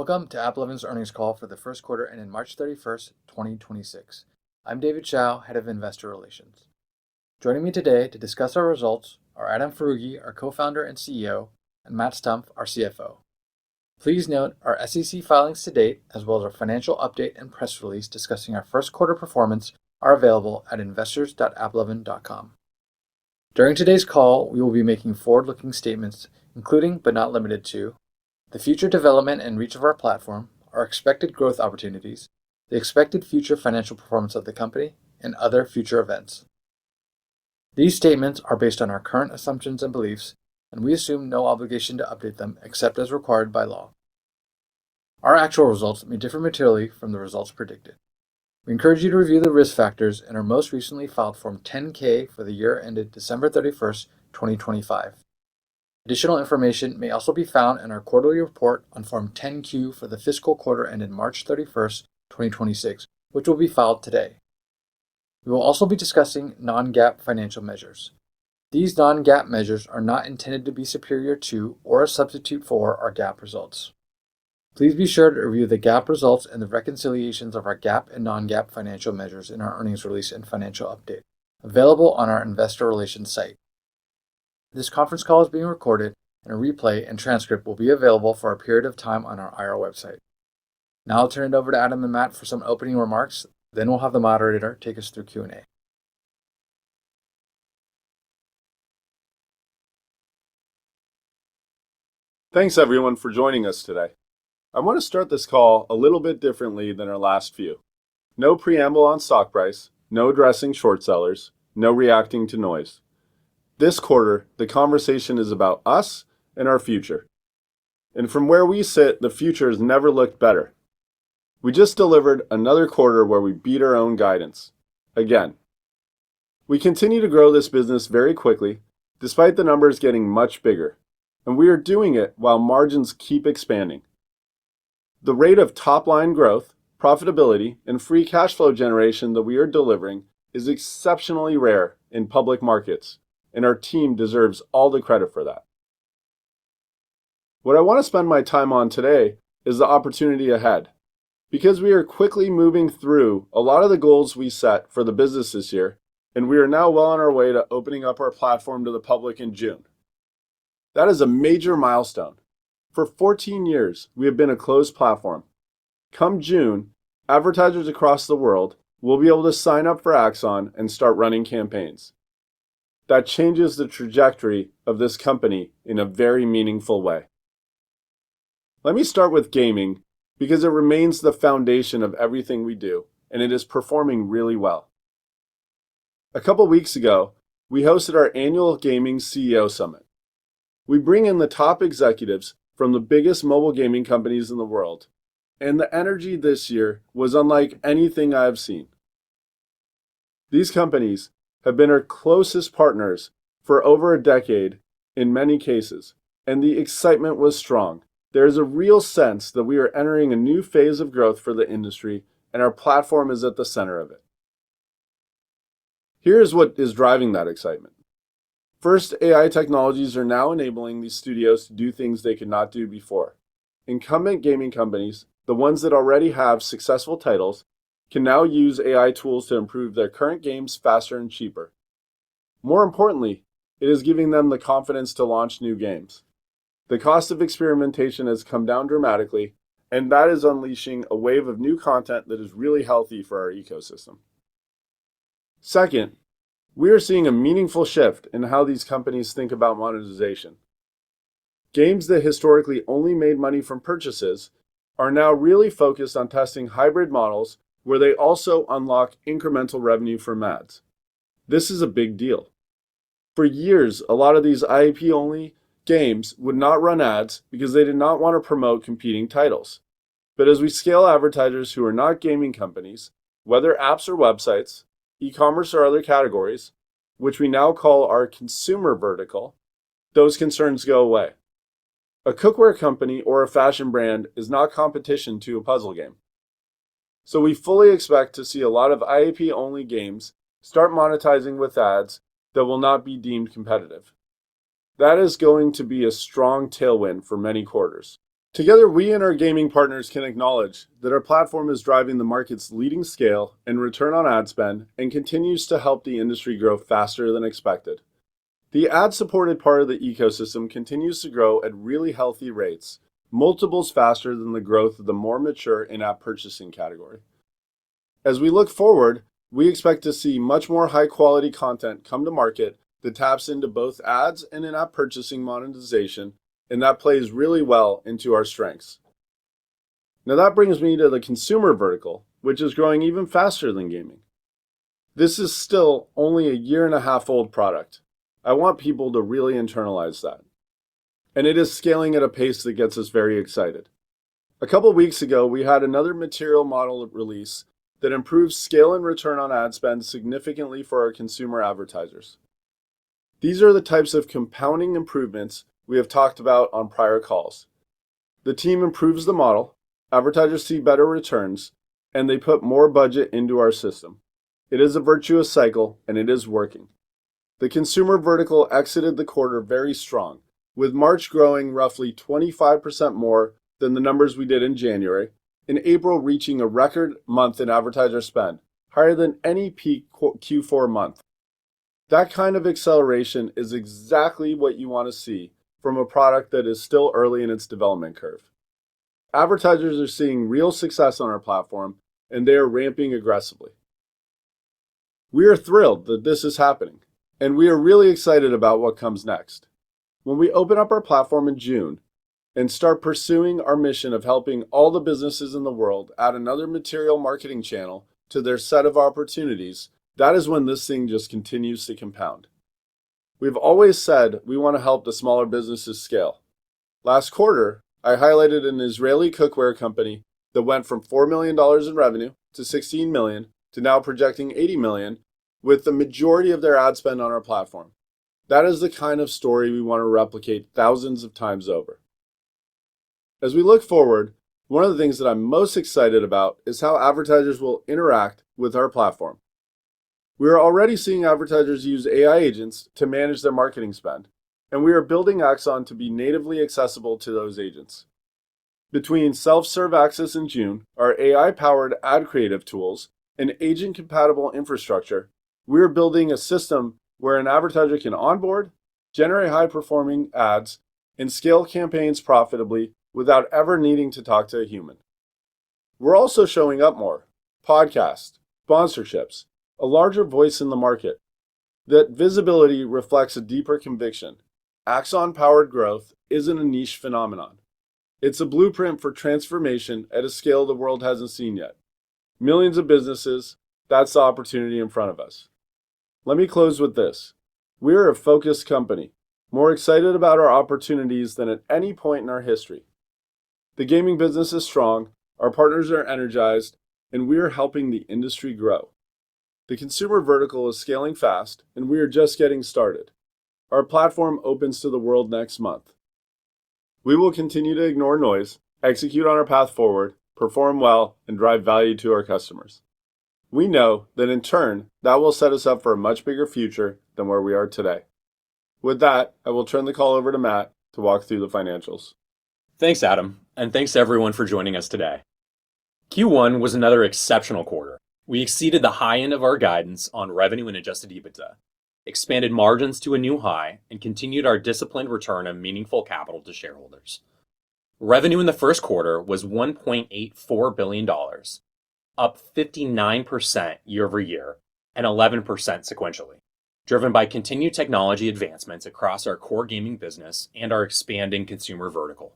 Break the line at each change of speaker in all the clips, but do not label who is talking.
Welcome to Applovin's earnings call for the first quarter ended March 31st, 2026. I'm David Chow, Head of Investor Relations. Joining me today to discuss our results are Adam Foroughi, our co-founder and CEO, and Matt Stumpf, our CFO. Please note our SEC filings to date, as well as our financial update and press release discussing our first quarter performance, are available at investors.applovin.com. During today's call, we will be making forward-looking statements, including but not limited to the future development and reach of our platform, our expected growth opportunities, the expected future financial performance of the company, and other future events. These statements are based on our current assumptions and beliefs, and we assume no obligation to update them except as required by law. Our actual results may differ materially from the results predicted. We encourage you to review the risk factors in our most recently filed Form 10-K for the year ended December 31st, 2025. Additional information may also be found in our quarterly report on Form 10-Q for the fiscal quarter ended March 31st, 2026, which will be filed today. We will also be discussing non-GAAP financial measures. These non-GAAP measures are not intended to be superior to or a substitute for our GAAP results. Please be sure to review the GAAP results and the reconciliations of our GAAP and non-GAAP financial measures in our earnings release and financial update, available on our investor relations site. This conference call is being recorded, and a replay and transcript will be available for a period of time on our IR website. Now I'll turn it over to Adam and Matt for some opening remarks, then we'll have the moderator take us through Q&A.
Thanks everyone for joining us today. I want to start this call a little bit differently than our last few. No preamble on stock price, no addressing short sellers, no reacting to noise. This quarter, the conversation is about us and our future. And from where we sit, the future has never looked better. We just delivered another quarter where we beat our own guidance. Again. We continue to grow this business very quickly, despite the numbers getting much bigger. And we are doing it while margins keep expanding. The rate of top-line growth, profitability, and free cash flow generation that we are delivering is exceptionally rare in public markets. And our team deserves all the credit for that. What I want to spend my time on today is the opportunity ahead, because we are quickly moving through a lot of the goals we set for the business this year, and we are now well on our way to opening up our platform to the public in June. That is a major milestone. For 14 years, we have been a closed platform. Come June, advertisers across the world will be able to sign up for Axon and start running campaigns. That changes the trajectory of this company in a very meaningful way. Let me start with gaming because it remains the foundation of everything we do, and it is performing really well. A couple weeks ago, we hosted our annual Gaming CEO Summit. We bring in the top executives from the biggest mobile gaming companies in the world, and the energy this year was unlike anything I have seen. These companies have been our closest partners for over a decade in many cases, and the excitement was strong. There is a real sense that we are entering a new phase of growth for the industry, and our platform is at the center of it. Here is what is driving that excitement. First, AI technologies are now enabling these studios to do things they could not do before. Incumbent gaming companies, the ones that already have successful titles, can now use AI tools to improve their current games faster and cheaper. More importantly, it is giving them the confidence to launch new games. The cost of experimentation has come down dramatically, and that is unleashing a wave of new content that is really healthy for our ecosystem. Second, we are seeing a meaningful shift in how these companies think about monetization. Games that historically only made money from purchases are now really focused on testing hybrid models where they also unlock incremental revenue from ads. This is a big deal. For years, a lot of these IAP-only games would not run ads because they did not want to promote competing titles. But as we scale advertisers who are not gaming companies, whether apps or websites, e-commerce or other categories, which we now call our consumer vertical, those concerns go away. A cookware company or a fashion brand is not competition to a puzzle game. So we fully expect to see a lot of IAP-only games start monetizing with ads that will not be deemed competitive. That is going to be a strong tailwind for many quarters. Together, we and our gaming partners can acknowledge that our platform is driving the market's leading scale and return on ad spend and continues to help the industry grow faster than expected. The ad-supported part of the ecosystem continues to grow at really healthy rates, multiples faster than the growth of the more mature in-app purchasing category. As we look forward, we expect to see much more high-quality content come to market that taps into both ads and in-app purchasing monetization, and that plays really well into our strengths. Now that brings me to the consumer vertical, which is growing even faster than gaming. This is still only a 1.5 year old product. I want people to really internalize that. And it is scaling at a pace that gets us very excited. A couple weeks ago, we had another material model release that improves scale and return on ad spend significantly for our consumer advertisers. These are the types of compounding improvements we have talked about on prior calls. The team improves the model, advertisers see better returns, and they put more budget into our system. It is a virtuous cycle, and it is working. The consumer vertical exited the quarter very strong, with March growing roughly 25% more than the numbers we did in January, and April reaching a record month in advertiser spend, higher than any peak Q4 month. That kind of acceleration is exactly what you want to see from a product that is still early in its development curve. Advertisers are seeing real success on our platform, and they are ramping aggressively. We are thrilled that this is happening, and we are really excited about what comes next. When we open up our platform in June and start pursuing our mission of helping all the businesses in the world add another material marketing channel to their set of opportunities, that is when this thing just continues to compound. We've always said we want to help the smaller businesses scale. Last quarter, I highlighted an Israeli cookware company that went from $4 million in revenue to $16 million to now projecting $80 million, with the majority of their ad spend on our platform. That is the kind of story we want to replicate thousands of times over. As we look forward, one of the things that I'm most excited about is how advertisers will interact with our platform. We are already seeing advertisers use AI agents to manage their marketing spend, and we are building Axon to be natively accessible to those agents. Between self-serve access in June, our AI-powered ad creative tools, and agent-compatible infrastructure, we are building a system where an advertiser can onboard, generate high-performing ads, and scale campaigns profitably without ever needing to talk to a human. We're also showing up more: podcasts, sponsorships, a larger voice in the market. That visibility reflects a deeper conviction. Axon-powered growth isn't a niche phenomenon. It's a blueprint for transformation at a scale the world hasn't seen yet. Millions of businesses, that's the opportunity in front of us. Let me close with this. We are a focused company, more excited about our opportunities than at any point in our history. The gaming business is strong, our partners are energized, and we are helping the industry grow. The consumer vertical is scaling fast, and we are just getting started. Our platform opens to the world next month. We will continue to ignore noise, execute on our path forward, perform well, and drive value to our customers. We know that in turn, that will set us up for a much bigger future than where we are today. With that, I will turn the call over to Matt to walk through the financials.
Thanks, Adam, and thanks to everyone for joining us today. Q1 was another exceptional quarter. We exceeded the high end of our guidance on revenue and adjusted EBITDA, expanded margins to a new high, and continued our disciplined return of meaningful capital to shareholders. Revenue in the first quarter was $1.84 billion, up 59% year over year and 11% sequentially, driven by continued technology advancements across our core gaming business and our expanding consumer vertical.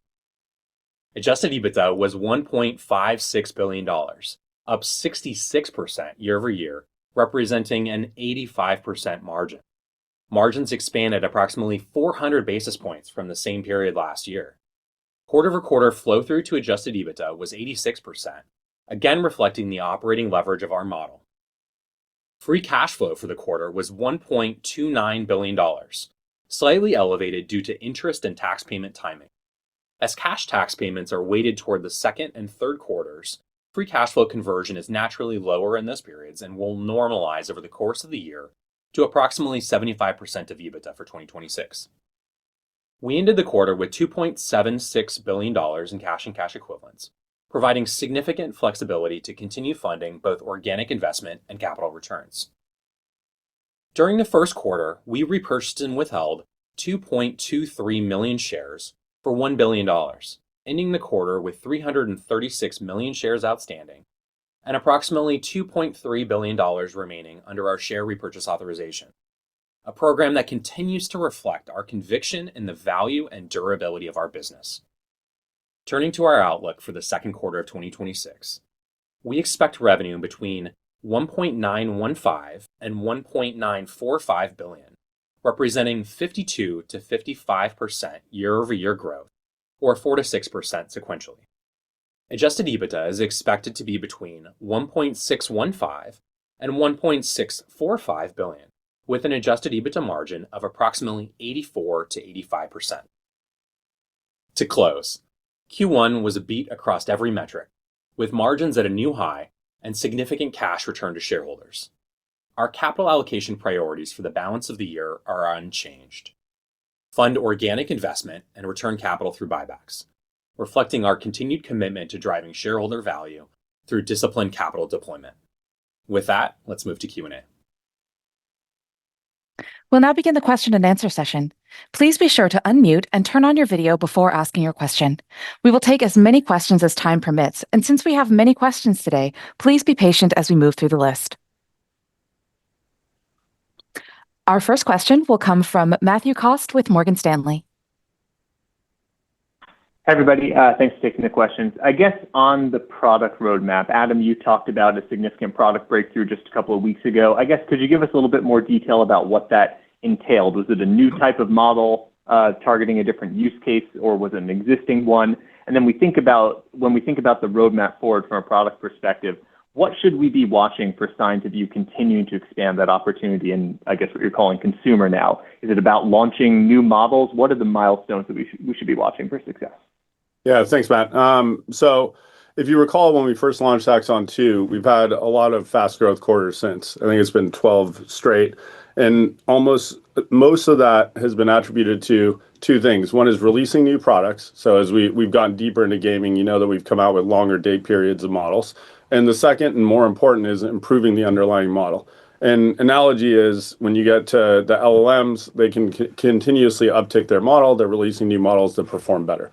Adjusted EBITDA was $1.56 billion, up 66% year over year, representing an 85% margin. Margins expanded approximately 400 basis points from the same period last year. Quarter-over-quarter flow-through to adjusted EBITDA was 86%, again reflecting the operating leverage of our model. Free cash flow for the quarter was $1.29 billion, slightly elevated due to interest and tax payment timing. As cash tax payments are weighted toward the second and third quarters, free cash flow conversion is naturally lower in those periods and will normalize over the course of the year to approximately 75% of EBITDA for 2026. We ended the quarter with $2.76 billion in cash and cash equivalents, providing significant flexibility to continue funding both organic investment and capital returns. During the first quarter, we repurchased and withheld 2.23 million shares for $1 billion, ending the quarter with 336 million shares outstanding and approximately $2.3 billion remaining under our share repurchase authorization, a program that continues to reflect our conviction in the value and durability of our business. Turning to our outlook for the second quarter of 2026, we expect revenue between $1.915 and $1.945 billion, representing 52 to 55% year-over-year growth, or 4 to 6% sequentially. Adjusted EBITDA is expected to be between $1.615 and $1.645 billion, with an adjusted EBITDA margin of approximately 84 to 85%. To close, Q1 was a beat across every metric, with margins at a new high and significant cash returned to shareholders. Our capital allocation priorities for the balance of the year are unchanged. Fund organic investment and return capital through buybacks, reflecting our continued commitment to driving shareholder value through disciplined capital deployment. With that, let's move to Q&A.
We'll now begin the question and answer session. Please be sure to unmute and turn on your video before asking your question. We will take as many questions as time permits, and since we have many questions today, please be patient as we move through the list. Our first question will come from Matthew Cost with Morgan Stanley.
Hi, everybody. Thanks for taking the questions. I guess on the product roadmap, Adam, you talked about a significant product breakthrough just a couple of weeks ago. I guess, could you give us a little bit more detail about what that entailed? Was it a new type of model targeting a different use case, or was it an existing one? And then when we think about the roadmap forward from a product perspective, what should we be watching for signs of you continuing to expand that opportunity in, I guess, what you're calling consumer now? Is it about launching new models? What are the milestones that we should be watching for success?
Yeah, thanks, Matt. So if you recall, when we first launched Axon 2, we've had a lot of fast growth quarters since. I think it's been 12 straight. And most of that has been attributed to two things. One is releasing new products. So as we've gotten deeper into gaming, you know that we've come out with longer date periods of models. And the second and more important is improving the underlying model. An analogy is when you get to the LLMs, they can continuously uptick their model. They're releasing new models that perform better.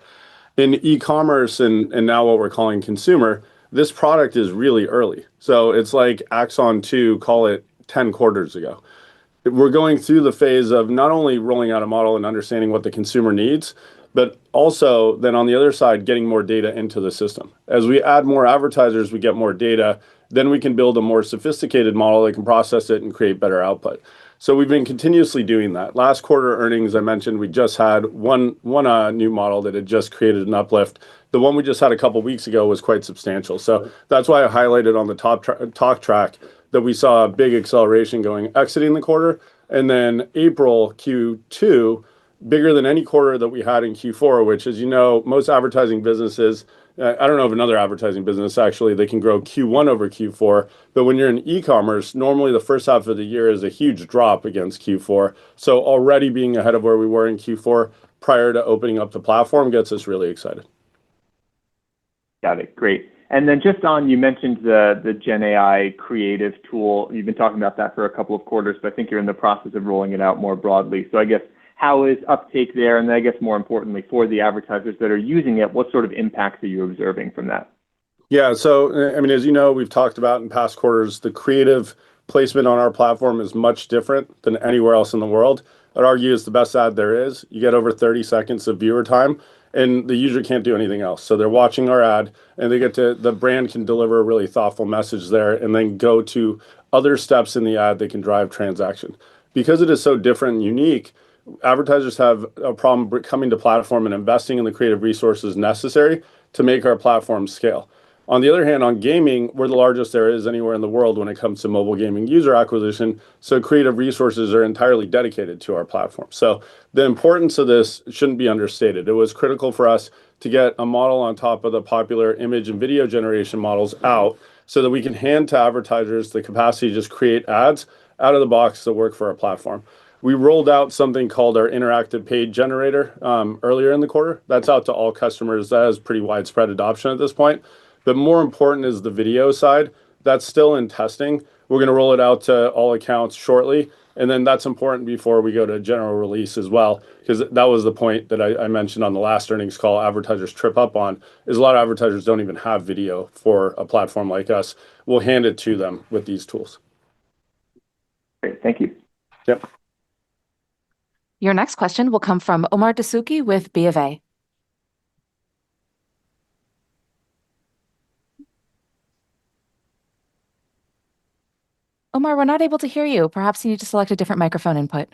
In e-commerce and now what we're calling consumer, this product is really early. So it's like Axon 2, call it 10 quarters ago. We're going through the phase of not only rolling out a model and understanding what the consumer needs, but also then on the other side, getting more data into the system. As we add more advertisers, we get more data, then we can build a more sophisticated model that can process it and create better output. So we've been continuously doing that. Last quarter earnings, I mentioned we just had one new model that had just created an uplift. The one we just had a couple of weeks ago was quite substantial. So that's why I highlighted on the talk track that we saw a big acceleration exiting the quarter. And then April Q2, bigger than any quarter that we had in Q4, which, as you know, most advertising businesses, I don't know of another advertising business, actually, they can grow Q1 over Q4. But when you're in e-commerce, normally the first half of the year is a huge drop against Q4. So already being ahead of where we were in Q4 prior to opening up the platform gets us really excited.
Got it. Great. And then just on, you mentioned the Gen AI creative tool. You've been talking about that for a couple of quarters, but I think you're in the process of rolling it out more broadly. So I guess, how is uptake there? And then I guess more importantly, for the advertisers that are using it, what sort of impacts are you observing from that?
Yeah, so I mean, as you know, we've talked about in past quarters, the creative placement on our platform is much different than anywhere else in the world. I'd argue it's the best ad there is. You get over 30 seconds of viewer time, and the user can't do anything else. So they're watching our ad, and the brand can deliver a really thoughtful message there, and then go to other steps in the ad that can drive transaction. Because it is so different and unique, advertisers have a problem coming to platform and investing in the creative resources necessary to make our platform scale. On the other hand, on gaming, we're the largest there is anywhere in the world when it comes to mobile gaming user acquisition. So creative resources are entirely dedicated to our platform. So the importance of this shouldn't be understated. It was critical for us to get a model on top of the popular image and video generation models out so that we can hand to advertisers the capacity to just create ads out of the box that work for our platform. We rolled out something called our interactive page generator earlier in the quarter. That's out to all customers. That has pretty widespread adoption at this point. But more important is the video side. That's still in testing. We're going to roll it out to all accounts shortly. And then that's important before we go to general release as well, because that was the point that I mentioned on the last earnings call advertisers trip up on, is a lot of advertisers don't even have video for a platform like us. We'll hand it to them with these tools.
Great, thank you.
Yep.
Your next question will come from Omar Dasuki with BofA. Omar, we're not able to hear you. Perhaps you need to select a different microphone input.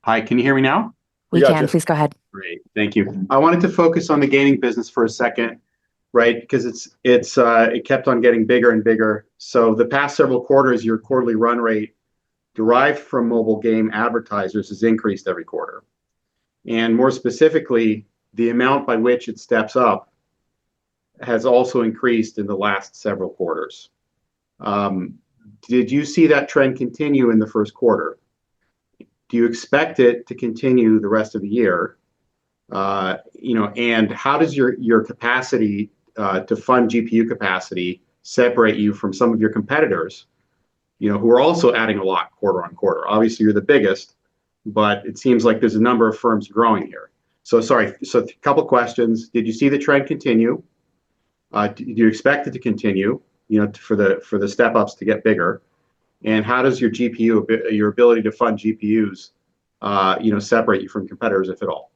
Hi, can you hear me now?
We
got
can.
you.
Please go ahead.
Great, thank you. I wanted to focus on the gaming business for a second, right? Because it kept on getting bigger and bigger. So the past several quarters, your quarterly run rate derived from mobile game advertisers has increased every quarter. And more specifically, the amount by which it steps up has also increased in the last several quarters. Did you see that trend continue in the first quarter? Do you expect it to continue the rest of the year? And how does your capacity to fund GPU capacity separate you from some of your competitors, who are also adding a lot quarter on quarter? Obviously, you're the biggest, but it seems like there's a number of firms growing here. So a couple questions. Did you see the trend continue? Do you expect it to continue, for the step ups to get bigger? And how does your ability to fund GPUs, separate you from competitors, if at all?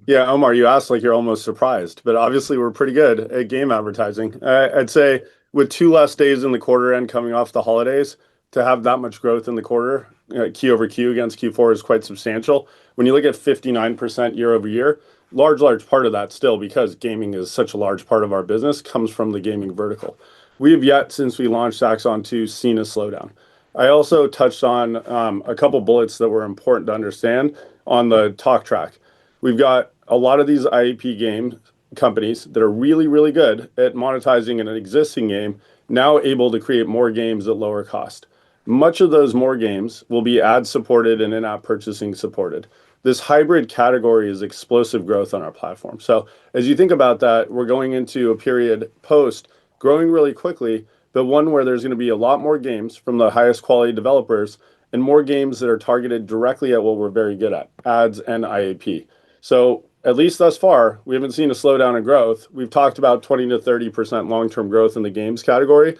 Yeah, Omar, you asked like you're almost surprised, but obviously we're pretty good at game advertising. I'd say with 2 less days in the quarter end coming off the holidays, to have that much growth in the quarter, Q over Q against Q4 is quite substantial. When you look at 59% year over year, large part of that still, because gaming is such a large part of our business, comes from the gaming vertical. We have yet, since we launched Axon 2, seen a slowdown. I also touched on a couple bullets that were important to understand on the talk track. We've got a lot of these IAP game companies that are really, really good at monetizing an existing game, now able to create more games at lower cost. Much of those more games will be ad supported and in-app purchasing supported. This hybrid category is explosive growth on our platform. So as you think about that, we're going into a period post growing really quickly, but one where there's going to be a lot more games from the highest quality developers and more games that are targeted directly at what we're very good at, ads and IAP. So at least thus far, we haven't seen a slowdown in growth. We've talked about 20 to 30% long-term growth in the games category.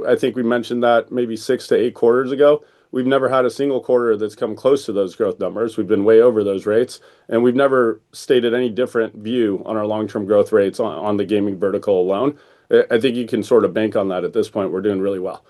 I think we mentioned that maybe 6 to 8 quarters ago. We've never had a single quarter that's come close to those growth numbers. We've been way over those rates, and we've never stated any different view on our long-term growth rates on the gaming vertical alone. I think you can sort of bank on that at this point. We're doing really well.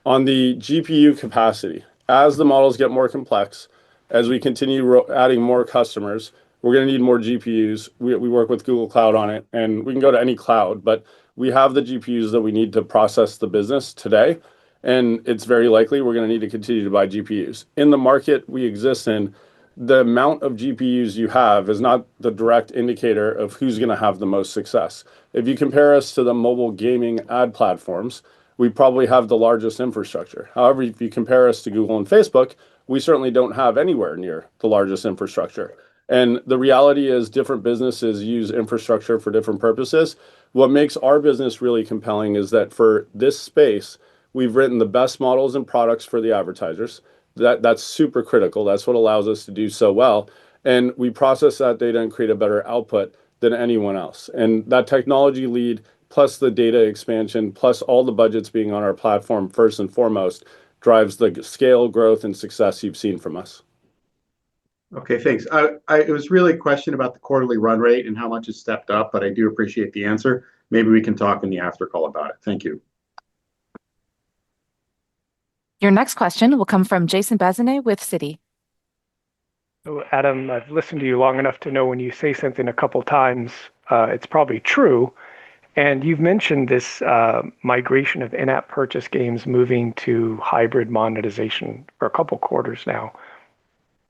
On the GPU capacity, as the models get more complex, as we continue adding more customers, we're going to need more GPUs. We work with Google Cloud on it, and we can go to any cloud, but we have the GPUs that we need to process the business today, and it's very likely we're going to need to continue to buy GPUs. In the market we exist in, the amount of GPUs you have is not the direct indicator of who's going to have the most success. If you compare us to the mobile gaming ad platforms, we probably have the largest infrastructure. However, if you compare us to Google and Facebook, we certainly don't have anywhere near the largest infrastructure. And the reality is different businesses use infrastructure for different purposes. What makes our business really compelling is that for this space, we've written the best models and products for the advertisers. That's super critical. That's what allows us to do so well. And we process that data and create a better output than anyone else. And that technology lead, plus the data expansion, plus all the budgets being on our platform, first and foremost, drives the scale, growth, and success you've seen from us.
Okay, thanks. It was really a question about the quarterly run rate and how much it's stepped up, but I do appreciate the answer. Maybe we can talk in the after call about it. Thank you.
Your next question will come from Jason Bazinet with Citi.
So Adam, I've listened to you long enough to know when you say something a couple times, it's probably true. And you've mentioned this migration of in-app purchase games moving to hybrid monetization for a couple quarters now.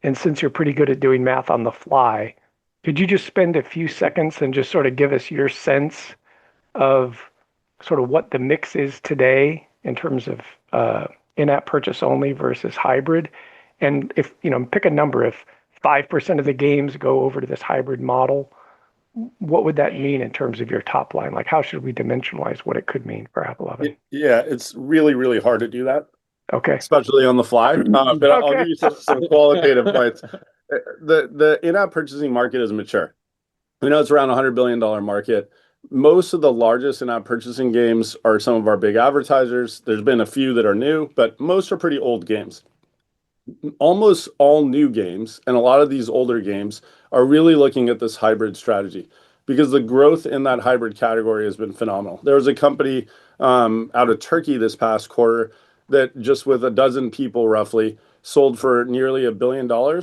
And since you're pretty good at doing math on the fly, could you just spend a few seconds and just sort of give us your sense of sort of what the mix is today in terms of in-app purchase only versus hybrid? And if, pick a number, if 5% of the games go over to this hybrid model, what would that mean in terms of your top line? Like, how should we dimensionalize what it could mean for Applovin?
Yeah, it's really, really hard to do that,
Okay.
especially on the fly. But I'll give you some qualitative points. The in-app purchasing market is mature. We know it's around $100 billion market. Most of the largest in-app purchasing games are some of our big advertisers. There's been a few that are new, but most are pretty old games. Almost all new games and a lot of these older games are really looking at this hybrid strategy because the growth in that hybrid category has been phenomenal. There was a company out of Turkey this past quarter that just with a dozen people roughly sold for nearly $1 billion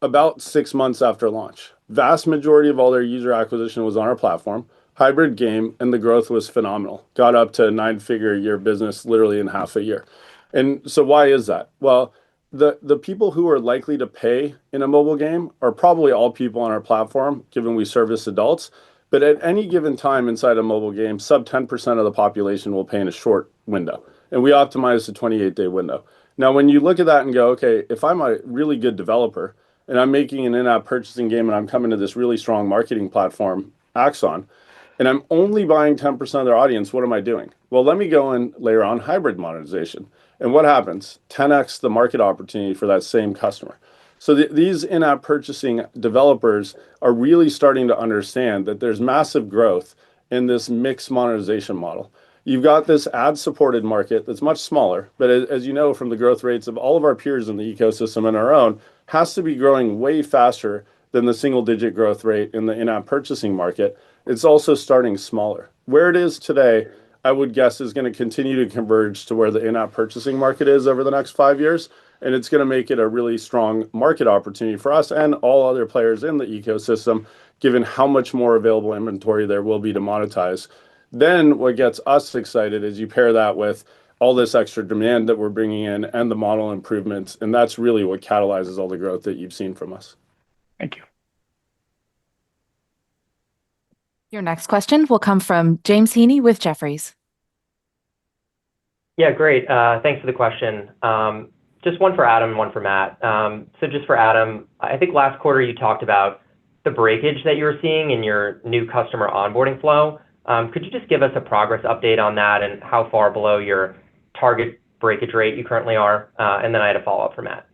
about 6 months after launch. Vast majority of all their user acquisition was on our platform, hybrid game, and the growth was phenomenal. Got up to 9-figure a year business literally in half a year. And so why is that? Well, the people who are likely to pay in a mobile game are probably all people on our platform, given we service adults. But at any given time inside a mobile game, sub 10% of the population will pay in a short window. And we optimize the 28-day window. Now, when you look at that and go, okay, if I'm a really good developer and I'm making an in-app purchasing game and I'm coming to this really strong marketing platform, Axon, and I'm only buying 10% of their audience, what am I doing? Well, let me go and layer on hybrid monetization. And what happens? 10x the market opportunity for that same customer. So these in-app purchasing developers are really starting to understand that there's massive growth in this mixed monetization model. You've got this ad-supported market that's much smaller, but as you know from the growth rates of all of our peers in the ecosystem and our own, has to be growing way faster than the single-digit growth rate in the in-app purchasing market. It's also starting smaller. Where it is today, I would guess is going to continue to converge to where the in-app purchasing market is over the next 5 years. And it's going to make it a really strong market opportunity for us and all other players in the ecosystem, given how much more available inventory there will be to monetize. Then what gets us excited is you pair that with all this extra demand that we're bringing in and the model improvements. And that's really what catalyzes all the growth that you've seen from us.
Thank you.
Your next question will come from James Heaney with Jefferies.
Yeah, great. Thanks for the question. Just one for Adam and one for Matt. So just for Adam, I think last quarter you talked about the breakage that you were seeing in your new customer onboarding flow. Could you just give us a progress update on that and how far below your target breakage rate you currently are? And then I had a follow-up for Matt.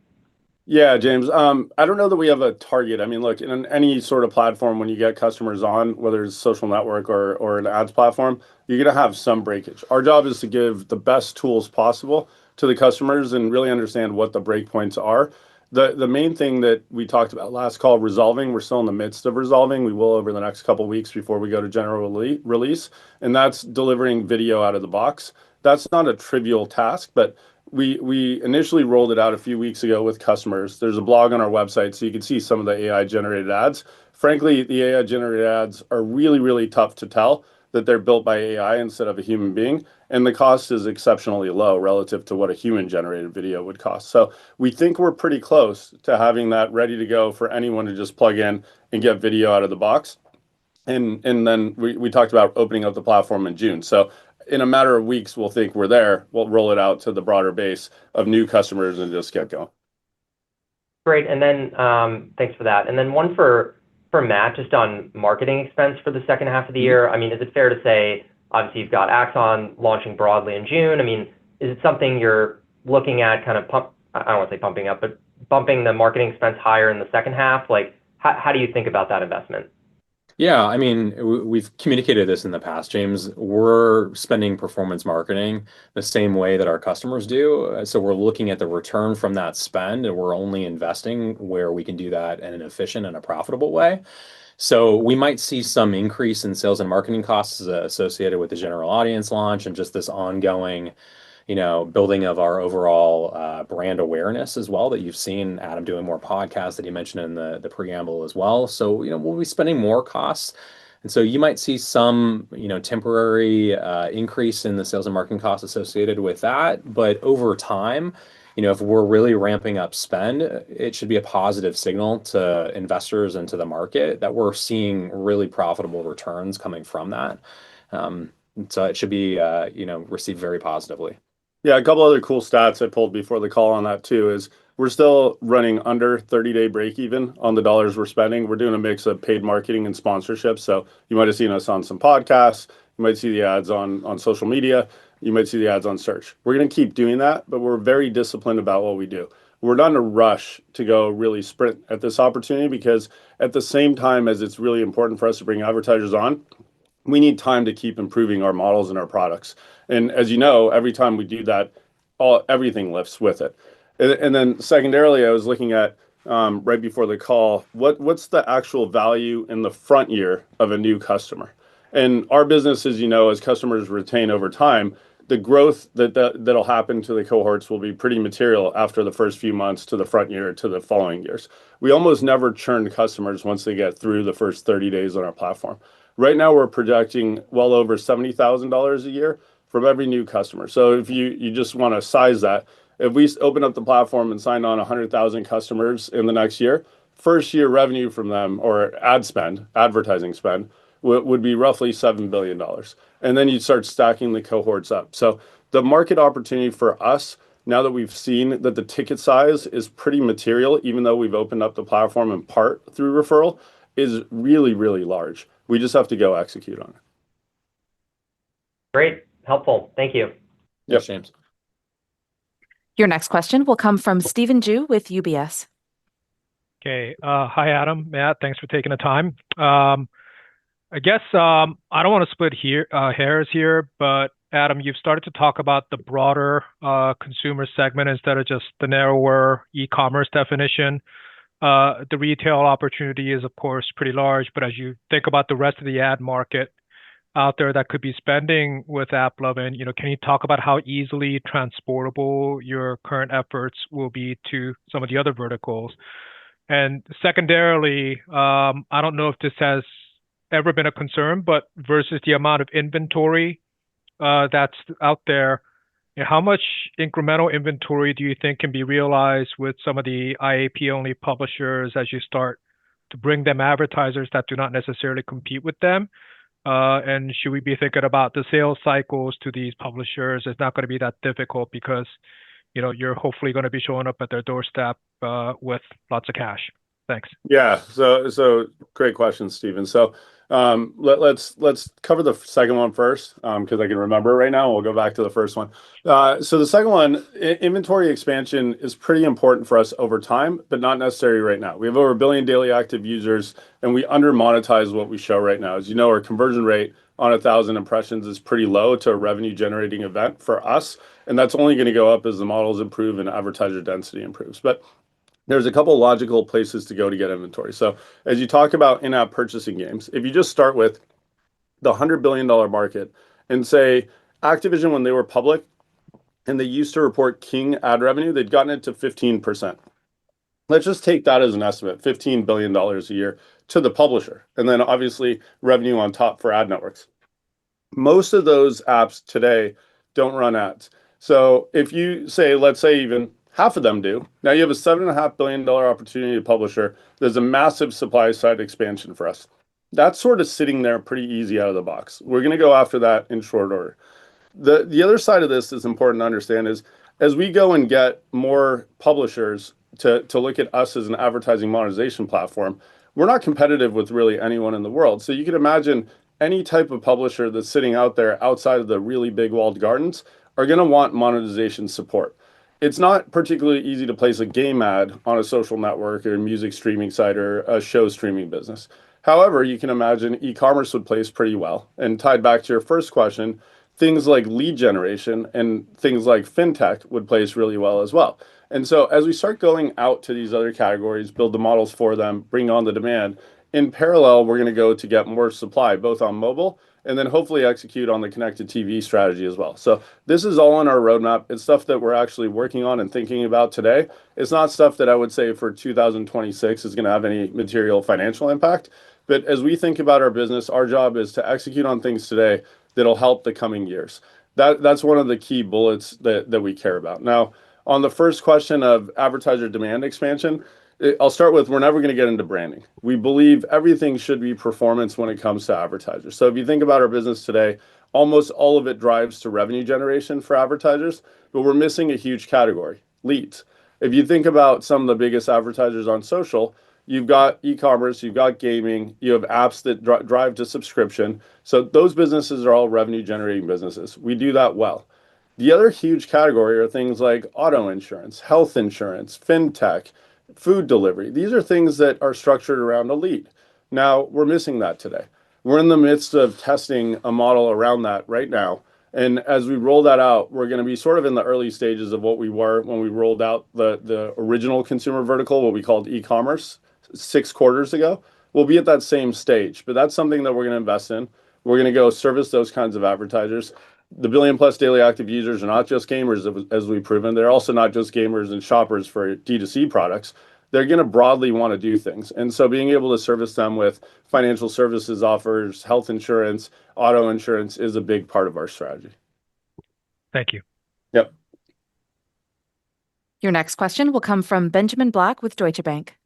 Yeah, James. I don't know that we have a target. I mean, look, in any sort of platform, when you get customers on, whether it's a social network or an ads platform, you're going to have some breakage. Our job is to give the best tools possible to the customers and really understand what the breakpoints are. The main thing that we talked about last call, resolving, we're still in the midst of resolving. We will over the next couple of weeks before we go to general release, and that's delivering video out of the box. That's not a trivial task, but we initially rolled it out a few weeks ago with customers. There's a blog on our website, so you can see some of the AI-generated ads. Frankly, the AI-generated ads are really, really tough to tell that they're built by AI instead of a human being, and the cost is exceptionally low relative to what a human-generated video would cost. So we think we're pretty close to having that ready to go for anyone to just plug in and get video out of the box. And then we talked about opening up the platform in June. So in a matter of weeks, we'll think we're there. We'll roll it out to the broader base of new customers and just get going.
Great. And then thanks for that. And then one for Matt, just on marketing expense for the second half of the year. I mean, is it fair to say, obviously you've got Axon launching broadly in June. I mean, is it something you're looking at kind of I don't want to say pumping up, but bumping the marketing expense higher in the second half? Like, how do you think about that investment?
Yeah, I mean, we've communicated this in the past, James. We're spending performance marketing the same way that our customers do. So we're looking at the return from that spend, and we're only investing where we can do that in an efficient and a profitable way. So we might see some increase in sales and marketing costs associated with the general audience launch and just this ongoing building of our overall brand awareness as well, that you've seen Adam doing more podcasts that he mentioned in the preamble as well. So, we'll be spending more costs. And so you might see some, temporary increase in the sales and marketing costs associated with that. But over time, if we're really ramping up spend, it should be a positive signal to investors and to the market that we're seeing really profitable returns coming from that. So it should be, received very positively.
Yeah, a couple other cool stats I pulled before the call on that too is we're still running under 30-day break even on the dollars we're spending. We're doing a mix of paid marketing and sponsorship. So you might have seen us on some podcasts. You might see the ads on social media. You might see the ads on search. We're going to keep doing that, but we're very disciplined about what we do. We're not in a rush to go really sprint at this opportunity because at the same time as it's really important for us to bring advertisers on, we need time to keep improving our models and our products. And as you know, every time we do that, everything lifts with it. And then secondarily, I was looking at right before the call, what's the actual value in the front year of a new customer? And our business, as you know, as customers retain over time, the growth that'll happen to the cohorts will be pretty material after the first few months to the front year to the following years. We almost never churn customers once they get through the first 30 days on our platform. Right now, we're projecting well over $70,000 a year from every new customer. So if you just want to size that, if we open up the platform and sign on 100,000 customers in the next year, first year revenue from them or advertising spend would be roughly $7 billion. And then you start stacking the cohorts up. So the market opportunity for us, now that we've seen that the ticket size is pretty material, even though we've opened up the platform in part through referral, is really, really large. We just have to go execute on it.
Great. Helpful. Thank you.
Yes, James.
Your next question will come from Stephen Ju with UBS.
Okay. Hi, Adam, Matt. Thanks for taking the time. I guess I don't want to split hairs here, but Adam, you've started to talk about the broader consumer segment instead of just the narrower e-commerce definition. The retail opportunity is, of course, pretty large, but as you think about the rest of the ad market out there that could be spending with Applovin, can you talk about how easily transportable your current efforts will be to some of the other verticals? And secondarily, I don't know if this has ever been a concern, but versus the amount of inventory that's out there, how much incremental inventory do you think can be realized with some of the IAP-only publishers as you start to bring them advertisers that do not necessarily compete with them? And should we be thinking about the sales cycles to these publishers? It's not going to be that difficult because you're hopefully going to be showing up at their doorstep with lots of cash. Thanks.
Yeah. So great question, Stephen. So let's cover the second one first because I can remember it right now. We'll go back to the first one. So the second one, inventory expansion is pretty important for us over time, but not necessary right now. We have over 1 billion daily active users, and we under monetize what we show right now. As you know, our conversion rate on 1,000 impressions is pretty low to a revenue generating event for us, and that's only going to go up as the models improve and advertiser density improves. But there's a couple logical places to go to get inventory. So as you talk about in-app purchasing games, if you just start with the $100 billion market and say Activision, when they were public and they used to report King ad revenue, they'd gotten it to 15%. Let's just take that as an estimate, $15 billion a year to the publisher. And then obviously revenue on top for ad networks. Most of those apps today don't run ads. So if you say, let's say even half of them do. Now you have a $7.5 billion opportunity to publisher. There's a massive supply side expansion for us. That's sort of sitting there pretty easy out of the box. We're going to go after that in short order. The other side of this is important to understand is as we go and get more publishers to look at us as an advertising monetization platform, we're not competitive with really anyone in the world. So you can imagine any type of publisher that's sitting out there outside of the really big walled gardens are going to want monetization support. It's not particularly easy to place a game ad on a social network or a music streaming site or a show streaming business. However, you can imagine e-commerce would place pretty well. And tied back to your first question, things like lead generation and things like fintech would place really well as well. And so as we start going out to these other categories, build the models for them, bring on the demand, in parallel, we're going to go to get more supply, both on mobile and then hopefully execute on the connected TV strategy as well. So this is all on our roadmap. It's stuff that we're actually working on and thinking about today. It's not stuff that I would say for 2026 is going to have any material financial impact. But as we think about our business, our job is to execute on things today that'll help the coming years. That's one of the key bullets that we care about. Now, on the first question of advertiser demand expansion, I'll start with, we're never going to get into branding. We believe everything should be performance when it comes to advertisers. So if you think about our business today, almost all of it drives to revenue generation for advertisers, but we're missing a huge category, leads. If you think about some of the biggest advertisers on social, you've got e-commerce, you've got gaming, you have apps that drive to subscription. So those businesses are all revenue generating businesses. We do that well. The other huge category are things like auto insurance, health insurance, fintech, food delivery. These are things that are structured around a lead. Now, we're missing that today. We're in the midst of testing a model around that right now. And as we roll that out, we're going to be sort of in the early stages of what we were when we rolled out the original consumer vertical, what we called e-commerce, 6 quarters ago. We'll be at that same stage, but that's something that we're going to invest in. We're going to go service those kinds of advertisers. The billion-plus daily active users are not just gamers, as we've proven. They're also not just gamers and shoppers for D2C products. They're going to broadly want to do things. And so being able to service them with financial services offers, health insurance, auto insurance is a big part of our strategy.
Thank you.
Yep.
Your next question will come from Benjamin Black with Deutsche Bank.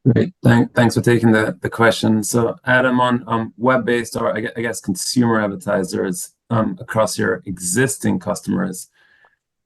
Great. Thanks for taking the question. So Adam, on web-based, or I guess consumer advertisers across your existing customers,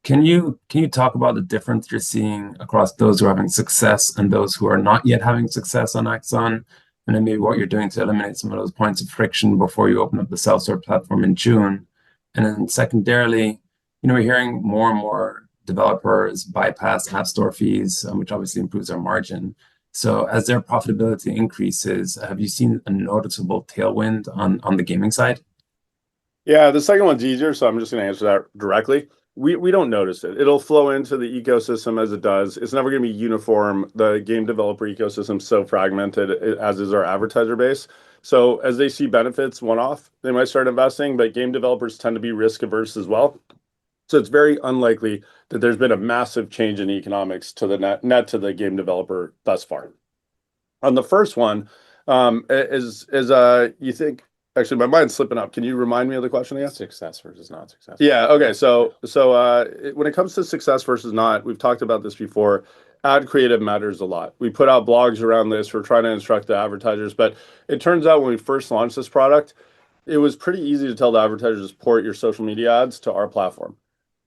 can you talk about the difference you're seeing across those who are having success and those who are not yet having success on Axon, and then maybe what you're doing to eliminate some of those points of friction before you open up the self-serve platform in June? And then secondarily, we're hearing more and more developers bypass app store fees, which obviously improves our margin. So as their profitability increases, have you seen a noticeable tailwind on the gaming side?
Yeah, the second one's easier, so I'm just going to answer that directly. We don't notice it. It'll flow into the ecosystem as it does. It's never going to be uniform. The game developer ecosystem is so fragmented, as is our advertiser base. So as they see benefits one-off, they might start investing, but game developers tend to be risk averse as well. So it's very unlikely that there's been a massive change in economics to the net to the game developer thus far. On the first one, you think, actually, my mind's slipping up. Can you remind me of the question again?
Success versus not success.
Yeah. Okay. So when it comes to success versus not, we've talked about this before. Ad creative matters a lot. We put out blogs around this. We're trying to instruct the advertisers, but it turns out when we first launched this product, it was pretty easy to tell the advertisers to port your social media ads to our platform.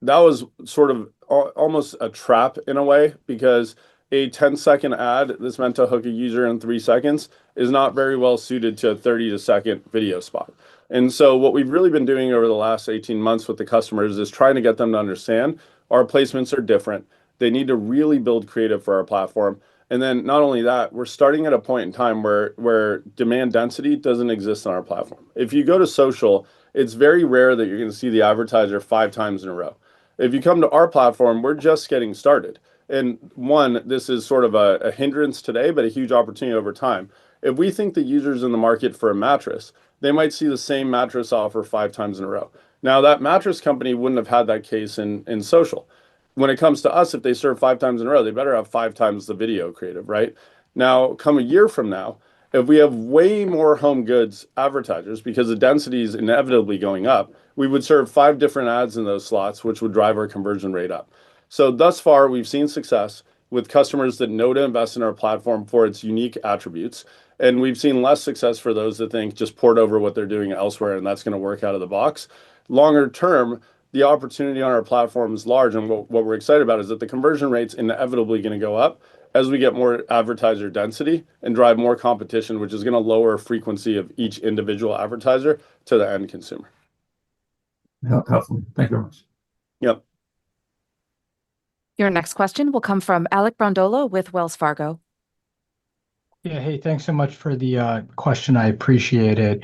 That was sort of almost a trap in a way, because a 10-second ad that's meant to hook a user in 3 seconds is not very well suited to a 30-second video spot. And so what we've really been doing over the last 18 months with the customers is trying to get them to understand our placements are different. They need to really build creative for our platform. And then not only that, we're starting at a point in time where demand density doesn't exist on our platform. If you go to social, it's very rare that you're going to see the advertiser 5 times in a row. If you come to our platform, we're just getting started. And one, this is sort of a hindrance today, but a huge opportunity over time. If we think the user's in the market for a mattress, they might see the same mattress offer 5 times in a row. Now, that mattress company wouldn't have had that case in social. When it comes to us, if they serve 5 times in a row, they better have 5 times the video creative, right? Now, come a year from now, if we have way more home goods advertisers, because the density is inevitably going up, we would serve 5 different ads in those slots, which would drive our conversion rate up. So thus far, we've seen success with customers that know to invest in our platform for its unique attributes. And we've seen less success for those that think just port over what they're doing elsewhere and that's going to work out of the box. Longer term, the opportunity on our platform is large. And what we're excited about is that the conversion rate's inevitably going to go up as we get more advertiser density and drive more competition, which is going to lower frequency of each individual advertiser to the end consumer.
Helpful. Thank you very much.
Yep.
Your next question will come from Alec Brondolo with Wells Fargo.
Yeah, hey, thanks so much for the question. I appreciate it.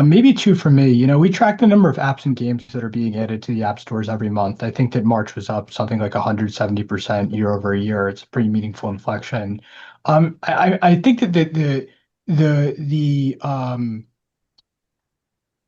Maybe 2 for me. We track the number of apps and games that are being added to the app stores every month. I think that March was up something like 170% year over year. It's a pretty meaningful inflection. I think that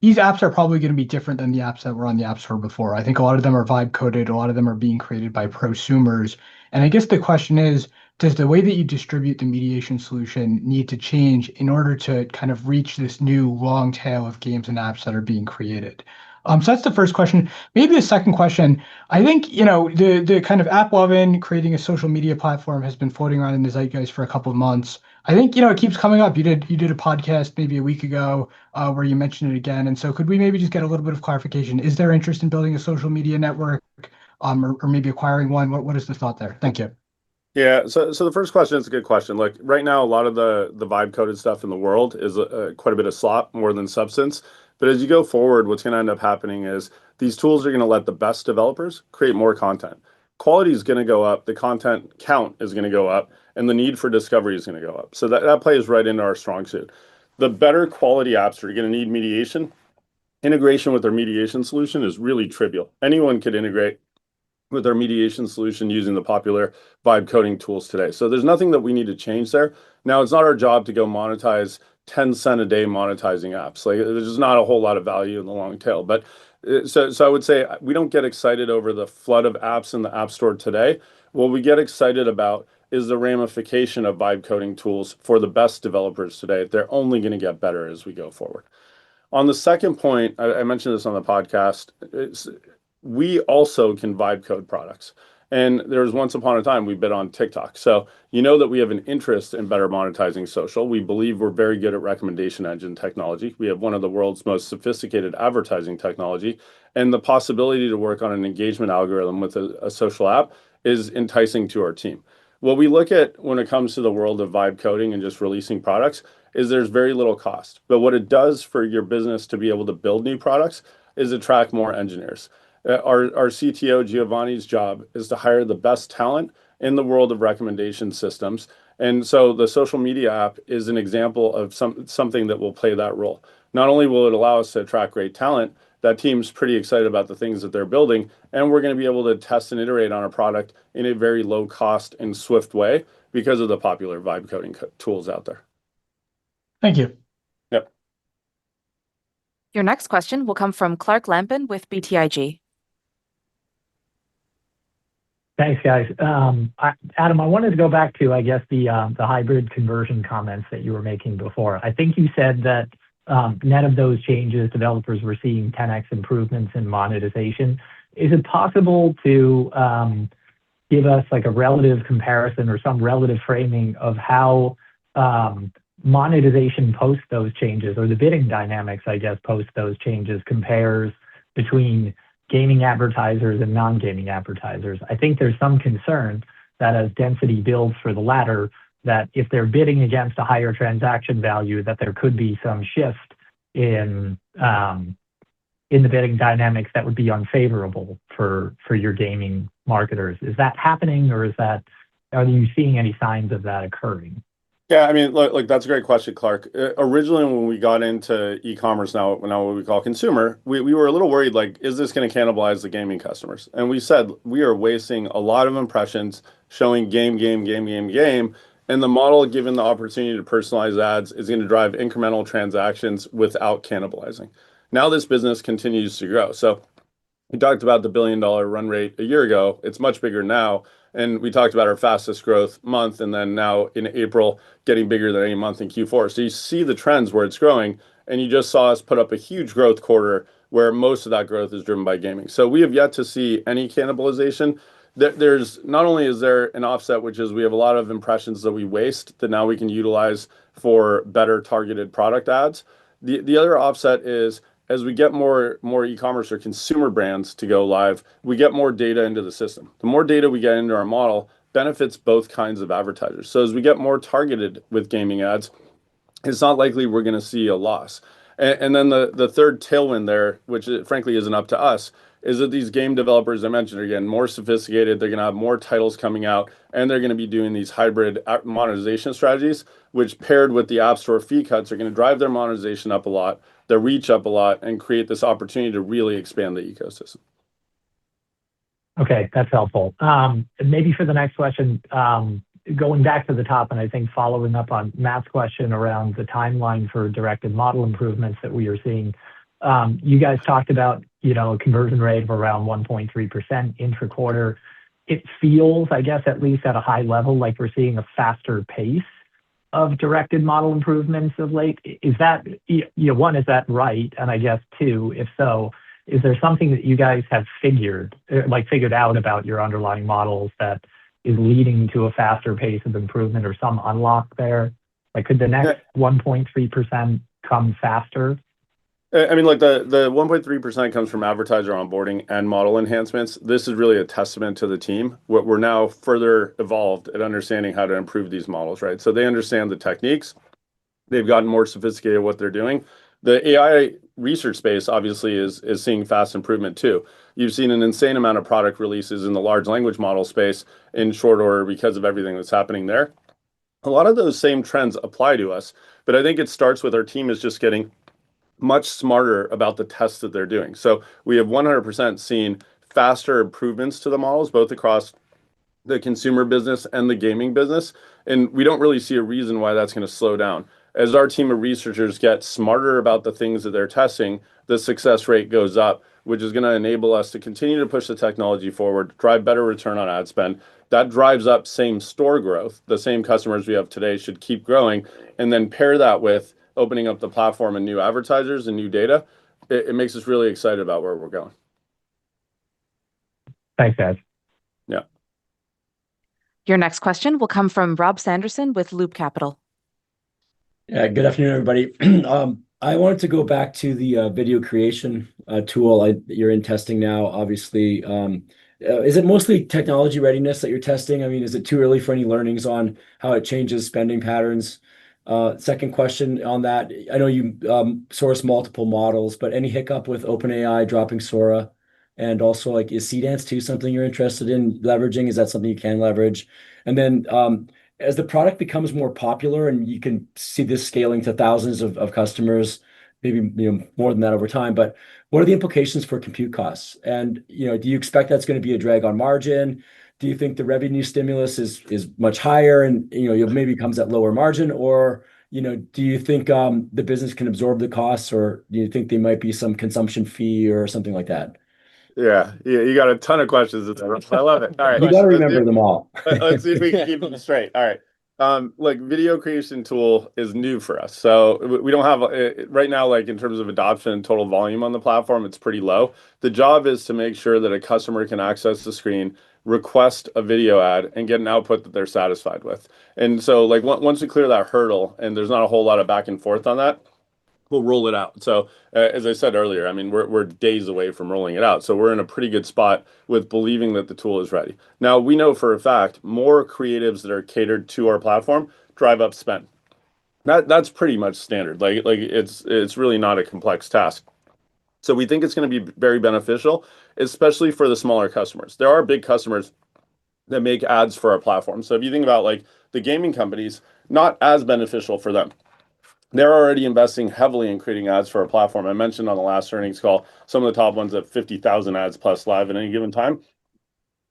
these apps are probably going to be different than the apps that were on the App Store before. I think a lot of them are vibe coded. A lot of them are being created by prosumers. And I guess the question is, does the way that you distribute the mediation solution need to change in order to kind of reach this new long tail of games and apps that are being created? So that's the first question. Maybe the second question. I think, the kind of Applovin creating a social media platform has been floating around in the zeitgeist for a couple of months. I think, it keeps coming up. You did a podcast maybe a week ago where you mentioned it again. And so could we maybe just get a little bit of clarification? Is there interest in building a social media network or maybe acquiring one? What is the thought there? Thank you.
Yeah, so the first question is a good question. Like right now, a lot of the vibe coded stuff in the world is quite a bit of slop more than substance. But as you go forward, what's going to end up happening is these tools are going to let the best developers create more content. Quality is going to go up, the content count is going to go up, and the need for discovery is going to go up. So that plays right into our strong suit. The better quality apps are going to need mediation. Integration with their mediation solution is really trivial. Anyone could integrate with our mediation solution using the popular vibe coding tools today. So there's nothing that we need to change there. Now, it's not our job to go monetize 10 cent a day monetizing apps. Like there's just not a whole lot of value in the long tail. But so I would say we don't get excited over the flood of apps in the App Store today. What we get excited about is the ramification of vibe coding tools for the best developers today. They're only going to get better as we go forward. On the second point, I mentioned this on the podcast. We also can vibe code products. And there was once upon a time we bid on TikTok. So you know that we have an interest in better monetizing social. We believe we're very good at recommendation engine technology. We have one of the world's most sophisticated advertising technology. And the possibility to work on an engagement algorithm with a social app is enticing to our team. What we look at when it comes to the world of vibe coding and just releasing products is there's very little cost. But what it does for your business to be able to build new products is attract more engineers. Our CTO, Giovanni's job is to hire the best talent in the world of recommendation systems. And so the social media app is an example of something that will play that role. Not only will it allow us to attract great talent, that team's pretty excited about the things that they're building, and we're going to be able to test and iterate on a product in a very low cost and swift way because of the popular vibe coding tools out there.
Thank you.
Yep.
Your next question will come from Clark Lampen with BTIG.
Thanks, guys. Adam, I wanted to go back to, I guess, the hybrid conversion comments that you were making before. I think you said that net of those changes, developers were seeing 10x improvements in monetization. Is it possible to give us like a relative comparison or some relative framing of how monetization post those changes, or the bidding dynamics, I guess, post those changes compares between gaming advertisers and non-gaming advertisers? I think there's some concern that as density builds for the latter, that if they're bidding against a higher transaction value, that there could be some shift in the bidding dynamics that would be unfavorable for your gaming marketers. Is that happening, or are you seeing any signs of that occurring?
Yeah, I mean, look, that's a great question, Clark. Originally, when we got into e-commerce, now what we call consumer, we were a little worried, like, is this going to cannibalize the gaming customers? And we said, we are wasting a lot of impressions showing game. And the model, given the opportunity to personalize ads, is going to drive incremental transactions without cannibalizing. Now this business continues to grow. So we talked about the $1 billion run rate a year ago. It's much bigger now. And we talked about our fastest growth month, and then now in April, getting bigger than any month in Q4. So you see the trends where it's growing, and you just saw us put up a huge growth quarter where most of that growth is driven by gaming. So we have yet to see any cannibalization. There's not only is there an offset, which is we have a lot of impressions that we waste that now we can utilize for better targeted product ads. The other offset is as we get more e-commerce or consumer brands to go live, we get more data into the system. The more data we get into our model benefits both kinds of advertisers. So as we get more targeted with gaming ads, it's not likely we're going to see a loss. And then the third tailwind there, which frankly isn't up to us, is that these game developers I mentioned are getting more sophisticated. They're going to have more titles coming out, and they're going to be doing these hybrid monetization strategies, which paired with the App Store fee cuts are going to drive their monetization up a lot, their reach up a lot, and create this opportunity to really expand the ecosystem.
Okay, that's helpful. Maybe for the next question, going back to the top, and I think following up on Matt's question around the timeline for directed model improvements that we are seeing, you guys talked about, a conversion rate of around 1.3% intra-quarter. It feels, I guess, at least at a high level, like we're seeing a faster pace of directed model improvements of late. Is that, one, is that right? And I guess two, if so, is there something that you guys have figured out about your underlying models that is leading to a faster pace of improvement or some unlock there? Like, could the next 1.3% come faster?
I mean, like the 1.3% comes from advertiser onboarding and model enhancements. This is really a testament to the team. We're now further evolved at understanding how to improve these models, right? So they understand the techniques. They've gotten more sophisticated at what they're doing. The AI research space obviously is seeing fast improvement too. You've seen an insane amount of product releases in the large language model space in short order because of everything that's happening there. A lot of those same trends apply to us, but I think it starts with our team is just getting much smarter about the tests that they're doing. So we have 100% seen faster improvements to the models, both across the consumer business and the gaming business. And we don't really see a reason why that's going to slow down. As our team of researchers get smarter about the things that they're testing, the success rate goes up, which is going to enable us to continue to push the technology forward, drive better return on ad spend. That drives up same store growth. The same customers we have today should keep growing. And then pair that with opening up the platform and new advertisers and new data. It makes us really excited about where we're going.
Thanks, guys.
Yeah.
Your next question will come from Rob Sanderson with Loop Capital.
Yeah, good afternoon, everybody. I wanted to go back to the video creation tool you're in testing now, obviously. Is it mostly technology readiness that you're testing? I mean, is it too early for any learnings on how it changes spending patterns? Second question on that, I know you source multiple models, but any hiccup with OpenAI dropping Sora? And also, like, is Seedance 2 something you're interested in leveraging? Is that something you can leverage? And then as the product becomes more popular and you can see this scaling to thousands of customers, maybe more than that over time, but what are the implications for compute costs? And do you expect that's going to be a drag on margin? Do you think the revenue stimulus is much higher and maybe comes at lower margin? Or do you think the business can absorb the costs, or do you think there might be some consumption fee or something like that?
Yeah, you got a ton of questions. I love it. All right.
You got to remember them all.
Let's see if we can keep them straight. All right. Like, video creation tool is new for us. So we don't have right now, like, in terms of adoption and total volume on the platform, it's pretty low. The job is to make sure that a customer can access the screen, request a video ad, and get an output that they're satisfied with. And so, like, once we clear that hurdle and there's not a whole lot of back and forth on that, we'll roll it out. So as I said earlier, I mean, we're days away from rolling it out. So we're in a pretty good spot with believing that the tool is ready. Now, we know for a fact more creatives that are catered to our platform drive up spend. That's pretty much standard. Like it's really not a complex task. So we think it's going to be very beneficial, especially for the smaller customers. There are big customers that make ads for our platform. So if you think about, like, the gaming companies, not as beneficial for them. They're already investing heavily in creating ads for our platform. I mentioned on the last earnings call, some of the top ones at 50,000 ads plus live at any given time.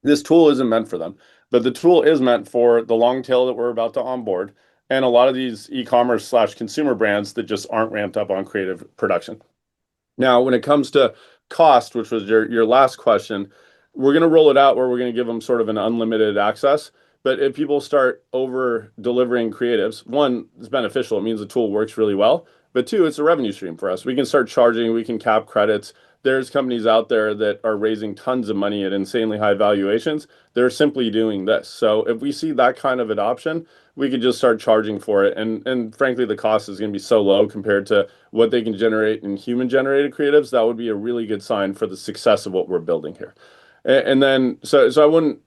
This tool isn't meant for them, but the tool is meant for the long tail that we're about to onboard and a lot of these e-commerce/consumer brands that just aren't ramped up on creative production. Now, when it comes to cost, which was your last question, we're going to roll it out where we're going to give them sort of an unlimited access. But if people start over delivering creatives, one, it's beneficial. It means the tool works really well. But two, it's a revenue stream for us. We can start charging, we can cap credits. There's companies out there that are raising tons of money at insanely high valuations. They're simply doing this. So if we see that kind of adoption, we could just start charging for it. And frankly, the cost is going to be so low compared to what they can generate in human-generated creatives. That would be a really good sign for the success of what we're building here. And then, so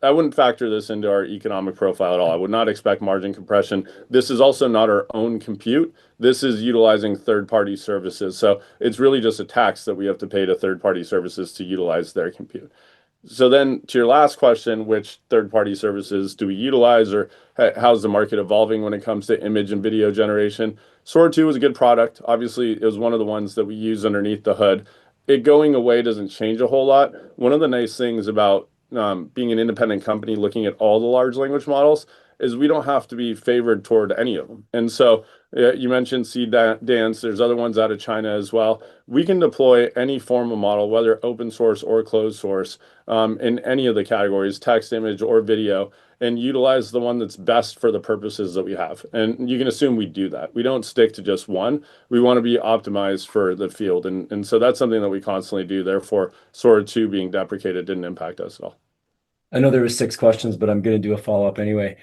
I wouldn't factor this into our economic profile at all. I would not expect margin compression. This is also not our own compute. This is utilizing third-party services. So it's really just a tax that we have to pay to third-party services to utilize their compute. So then to your last question, which third-party services do we utilize, or how's the market evolving when it comes to image and video generation? Sora 2 is a good product. Obviously, it was one of the ones that we use underneath the hood. It going away doesn't change a whole lot. One of the nice things about being an independent company looking at all the large language models is we don't have to be favored toward any of them. And so you mentioned Seedance. There's other ones out of China as well. We can deploy any form of model, whether open source or closed source, in any of the categories, text, image, or video. and utilize the one that's best for the purposes that we have. And you can assume we do that. We don't stick to just one. We want to be optimized for the field. And so that's something that we constantly do. Therefore, Sora 2 being deprecated didn't impact us at all.
I know there were 6 questions, but I'm going to do a follow-up anyway.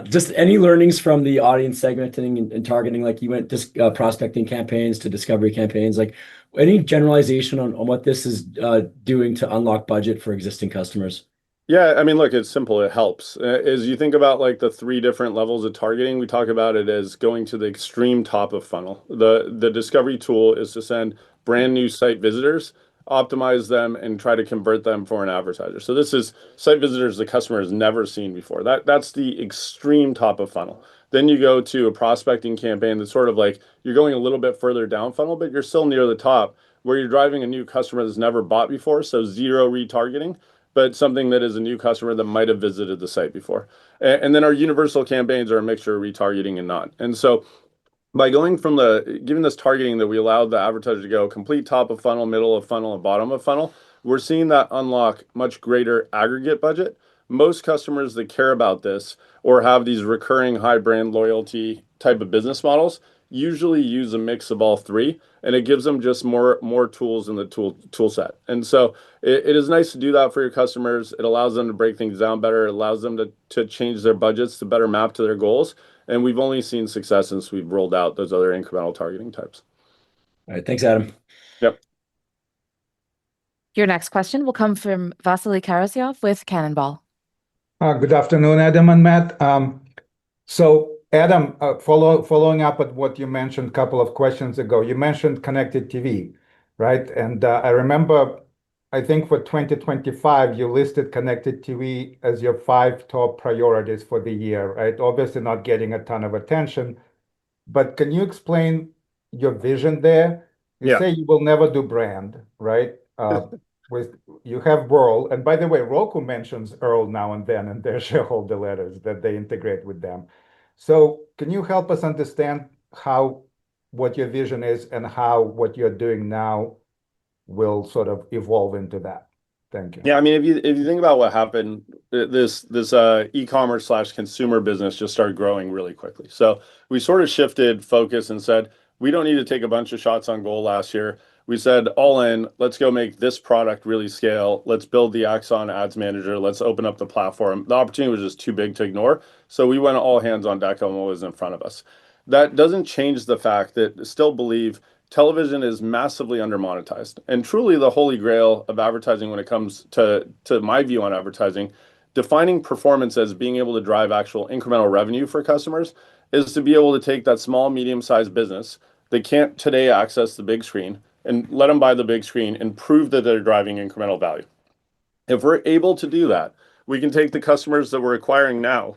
Just any learnings from the audience segmenting and targeting, like you went just prospecting campaigns to discovery campaigns, like any generalization on what this is doing to unlock budget for existing customers?
Yeah, I mean, look, it's simple. It helps. As you think about like the 3 different levels of targeting, we talk about it as going to the extreme top of funnel. The discovery tool is to send brand new site visitors, optimize them, and try to convert them for an advertiser. So this is site visitors the customer has never seen before. That's the extreme top of funnel. Then you go to a prospecting campaign that's sort of like you're going a little bit further down funnel, but you're still near the top where you're driving a new customer that's never bought before. So 0 retargeting, but something that is a new customer that might have visited the site before. And then our universal campaigns are a mixture of retargeting and not. And so by going from giving this targeting that we allowed the advertiser to go complete top of funnel, middle of funnel, and bottom of funnel, we're seeing that unlock much greater aggregate budget. Most customers that care about this or have these recurring high brand loyalty type of business models usually use a mix of all 3, and it gives them just more tools in the tool set. And so it is nice to do that for your customers. It allows them to break things down better. It allows them to change their budgets to better map to their goals. And we've only seen success since we've rolled out those other incremental targeting types.
All right, thanks, Adam.
Yep.
Your next question will come from Vasily Karasyov with Cannonball.
Good afternoon, Adam and Matt. So Adam, following up at what you mentioned a couple of questions ago, you mentioned connected TV, right? And I remember, I think for 2025, you listed connected TV as your 5 top priorities for the year, right? Obviously not getting a ton of attention, but can you explain your vision there? You say you will never do brand, right? You have Whirl, and by the way, Roku mentions Earl now and then in their shareholder letters that they integrate with them. So can you help us understand what your vision is and how what you're doing now will sort of evolve into that? Thank you.
Yeah, I mean, if you think about what happened, this e-commerce / consumer business just started growing really quickly. So we sort of shifted focus and said, we don't need to take a bunch of shots on goal last year. We said, all in, let's go make this product really scale. Let's build the Axon Ads Manager. Let's open up the platform. The opportunity was just too big to ignore. So we went all hands on deck on what was in front of us. That doesn't change the fact that I still believe television is massively undermonetized. And truly the holy grail of advertising when it comes to my view on advertising, defining performance as being able to drive actual incremental revenue for customers is to be able to take that small, medium-sized business that can't today access the big screen and let them buy the big screen and prove that they're driving incremental value. If we're able to do that, we can take the customers that we're acquiring now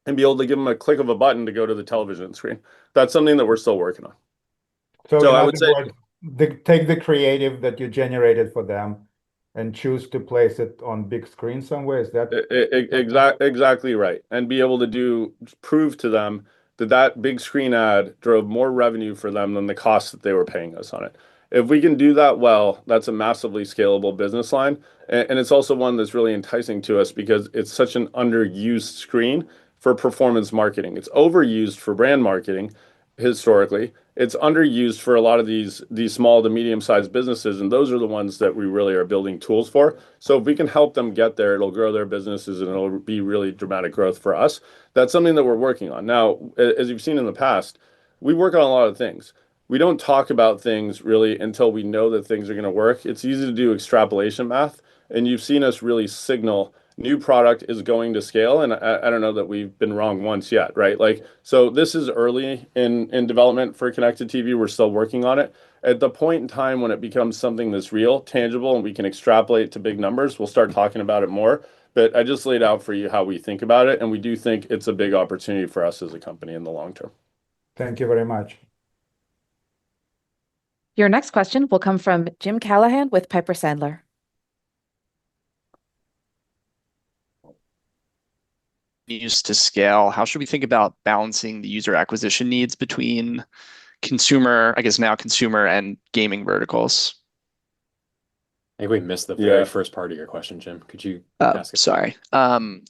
and be able to give them a click of a button to go to the television screen. That's something that we're still working on.
So I would say, take the creative that you generated for them and choose to place it on big screen somewhere. Is that
exactly right? And be able to prove to them that big screen ad drove more revenue for them than the cost that they were paying us on it. If we can do that well, that's a massively scalable business line. And it's also one that's really enticing to us because it's such an underused screen for performance marketing. It's overused for brand marketing historically. It's underused for a lot of these small to medium-sized businesses, and those are the ones that we really are building tools for. So if we can help them get there, it'll grow their businesses and it'll be really dramatic growth for us. That's something that we're working on. Now, as you've seen in the past, we work on a lot of things. We don't talk about things really until we know that things are going to work. It's easy to do extrapolation math, and you've seen us really signal new product is going to scale, and I don't know that we've been wrong once yet, right? So this is early in development for connected TV. We're still working on it. At the point in time when it becomes something that's real, tangible, and we can extrapolate to big numbers, we'll start talking about it more. But I just laid out for you how we think about it, and we do think it's a big opportunity for us as a company in the long term.
Thank you very much.
Your next question will come from Jim Callahan with Piper Sandler.
To scale, how should we think about balancing the user acquisition needs between consumer, I guess now consumer and gaming verticals?
I think we missed the
Yeah.
very first part of your question, Jim. Could you ask it?
Sorry.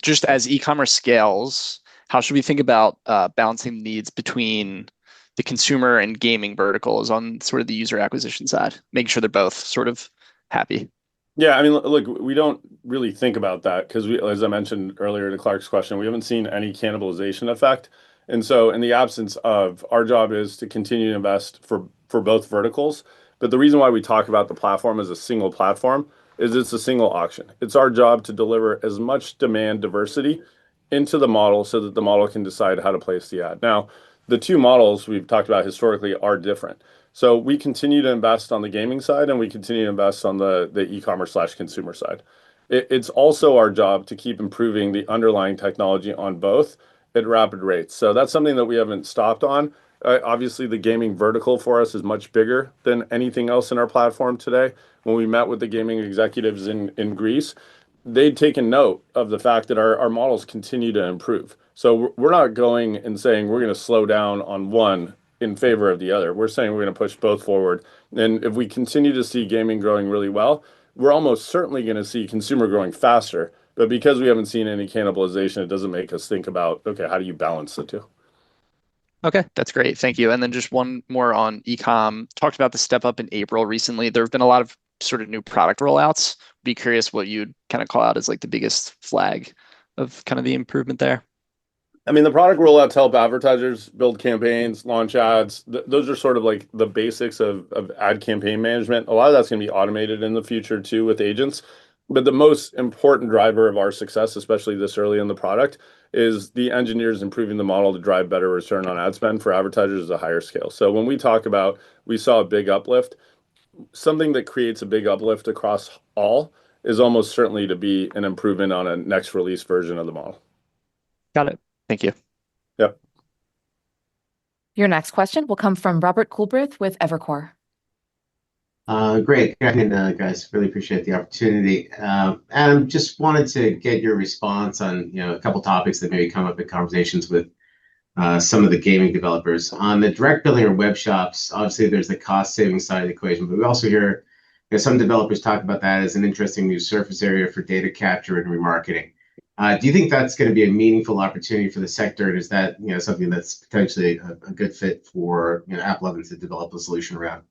Just as e-commerce scales, how should we think about balancing needs between the consumer and gaming verticals on sort of the user acquisition side, making sure they're both sort of happy?
Yeah, I mean, look, we don't really think about that because as I mentioned earlier to Clark's question, we haven't seen any cannibalization effect. And so in the absence of, our job is to continue to invest for both verticals. But the reason why we talk about the platform as a single platform is it's a single auction. It's our job to deliver as much demand diversity into the model so that the model can decide how to place the ad. Now, the two models we've talked about historically are different. So we continue to invest on the gaming side and we continue to invest on the e-commerce/consumer side. It's also our job to keep improving the underlying technology on both at rapid rates. So that's something that we haven't stopped on. Obviously, the gaming vertical for us is much bigger than anything else in our platform today. When we met with the gaming executives in Greece, they'd taken note of the fact that our models continue to improve. So we're not going and saying we're going to slow down on one in favor of the other. We're saying we're going to push both forward. And if we continue to see gaming growing really well, we're almost certainly going to see consumer growing faster. But because we haven't seen any cannibalization, it doesn't make us think about, okay, how do you balance the two?
Okay, that's great. Thank you. And then just one more on e-com. Talked about the step up in April recently. There have been a lot of sort of new product rollouts. Be curious what you'd kind of call out as like the biggest flag of kind of the improvement there.
I mean, the product rollouts help advertisers build campaigns, launch ads. Those are sort of like the basics of ad campaign management. A lot of that's going to be automated in the future too with agents. But the most important driver of our success, especially this early in the product, is the engineers improving the model to drive better return on ad spend for advertisers at a higher scale. So when we talk about we saw a big uplift, something that creates a big uplift across all is almost certainly to be an improvement on a next release version of the model.
Got it. Thank you.
Yep.
Your next question will come from Robert Coolbrith with Evercore.
Great. Good afternoon, guys. Really appreciate the opportunity. Adam, just wanted to get your response on a couple topics that maybe come up in conversations with some of the gaming developers. On the direct billing or web shops, obviously there's the cost saving side of the equation, but we also hear some developers talk about that as an interesting new surface area for data capture and remarketing. Do you think that's going to be a meaningful opportunity for the sector? And is that something that's potentially a good fit for Applovin to develop a solution around?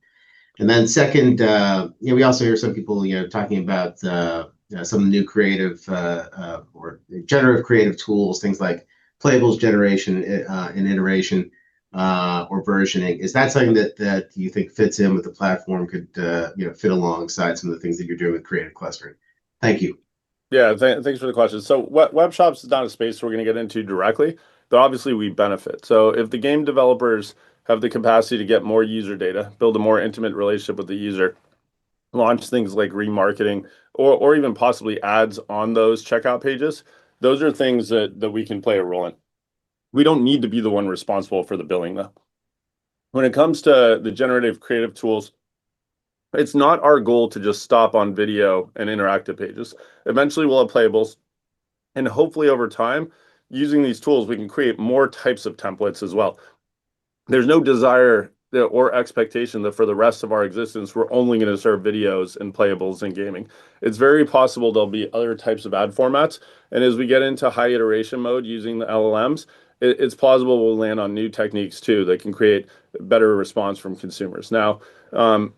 And then second, we also hear some people talking about some new creative or generative creative tools, things like playables generation and iteration or versioning. Is that something that you think fits in with the platform, could fit alongside some of the things that you're doing with creative clustering? Thank you.
Yeah, thanks for the question. So web shops is not a space we're going to get into directly, but obviously we benefit. So if the game developers have the capacity to get more user data, build a more intimate relationship with the user, launch things like remarketing or even possibly ads on those checkout pages, those are things that we can play a role in. We don't need to be the one responsible for the billing though. When it comes to the generative creative tools, it's not our goal to just stop on video and interactive pages. Eventually we'll have playables, and hopefully over time, using these tools, we can create more types of templates as well. There's no desire or expectation that for the rest of our existence, we're only going to serve videos and playables in gaming. It's very possible there'll be other types of ad formats. And as we get into high iteration mode using the LLMs, it's plausible we'll land on new techniques too that can create better response from consumers. Now,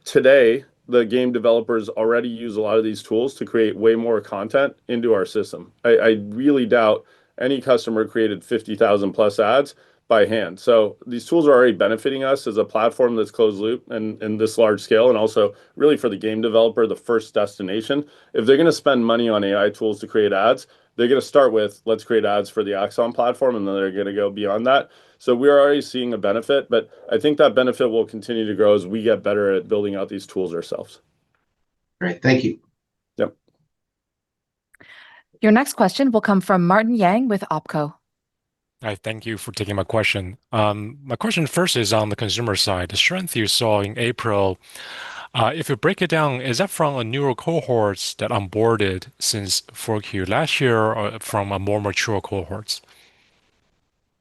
today, the game developers already use a lot of these tools to create way more content into our system. I really doubt any customer created 50,000 plus ads by hand. So these tools are already benefiting us as a platform that's closed loop and this large scale, and also really for the game developer, the first destination. If they're going to spend money on AI tools to create ads, they're going to start with, let's create ads for the Axon platform, and then they're going to go beyond that. So we're already seeing a benefit, but I think that benefit will continue to grow as we get better at building out these tools ourselves.
Great. Thank you.
Yep.
Your next question will come from Martin Yang with OpCo.
Hi, thank you for taking my question. My question first is on the consumer side. The strength you saw in April, if you break it down, is that from a newer cohorts that onboarded since 4Q last year or from a more mature cohorts?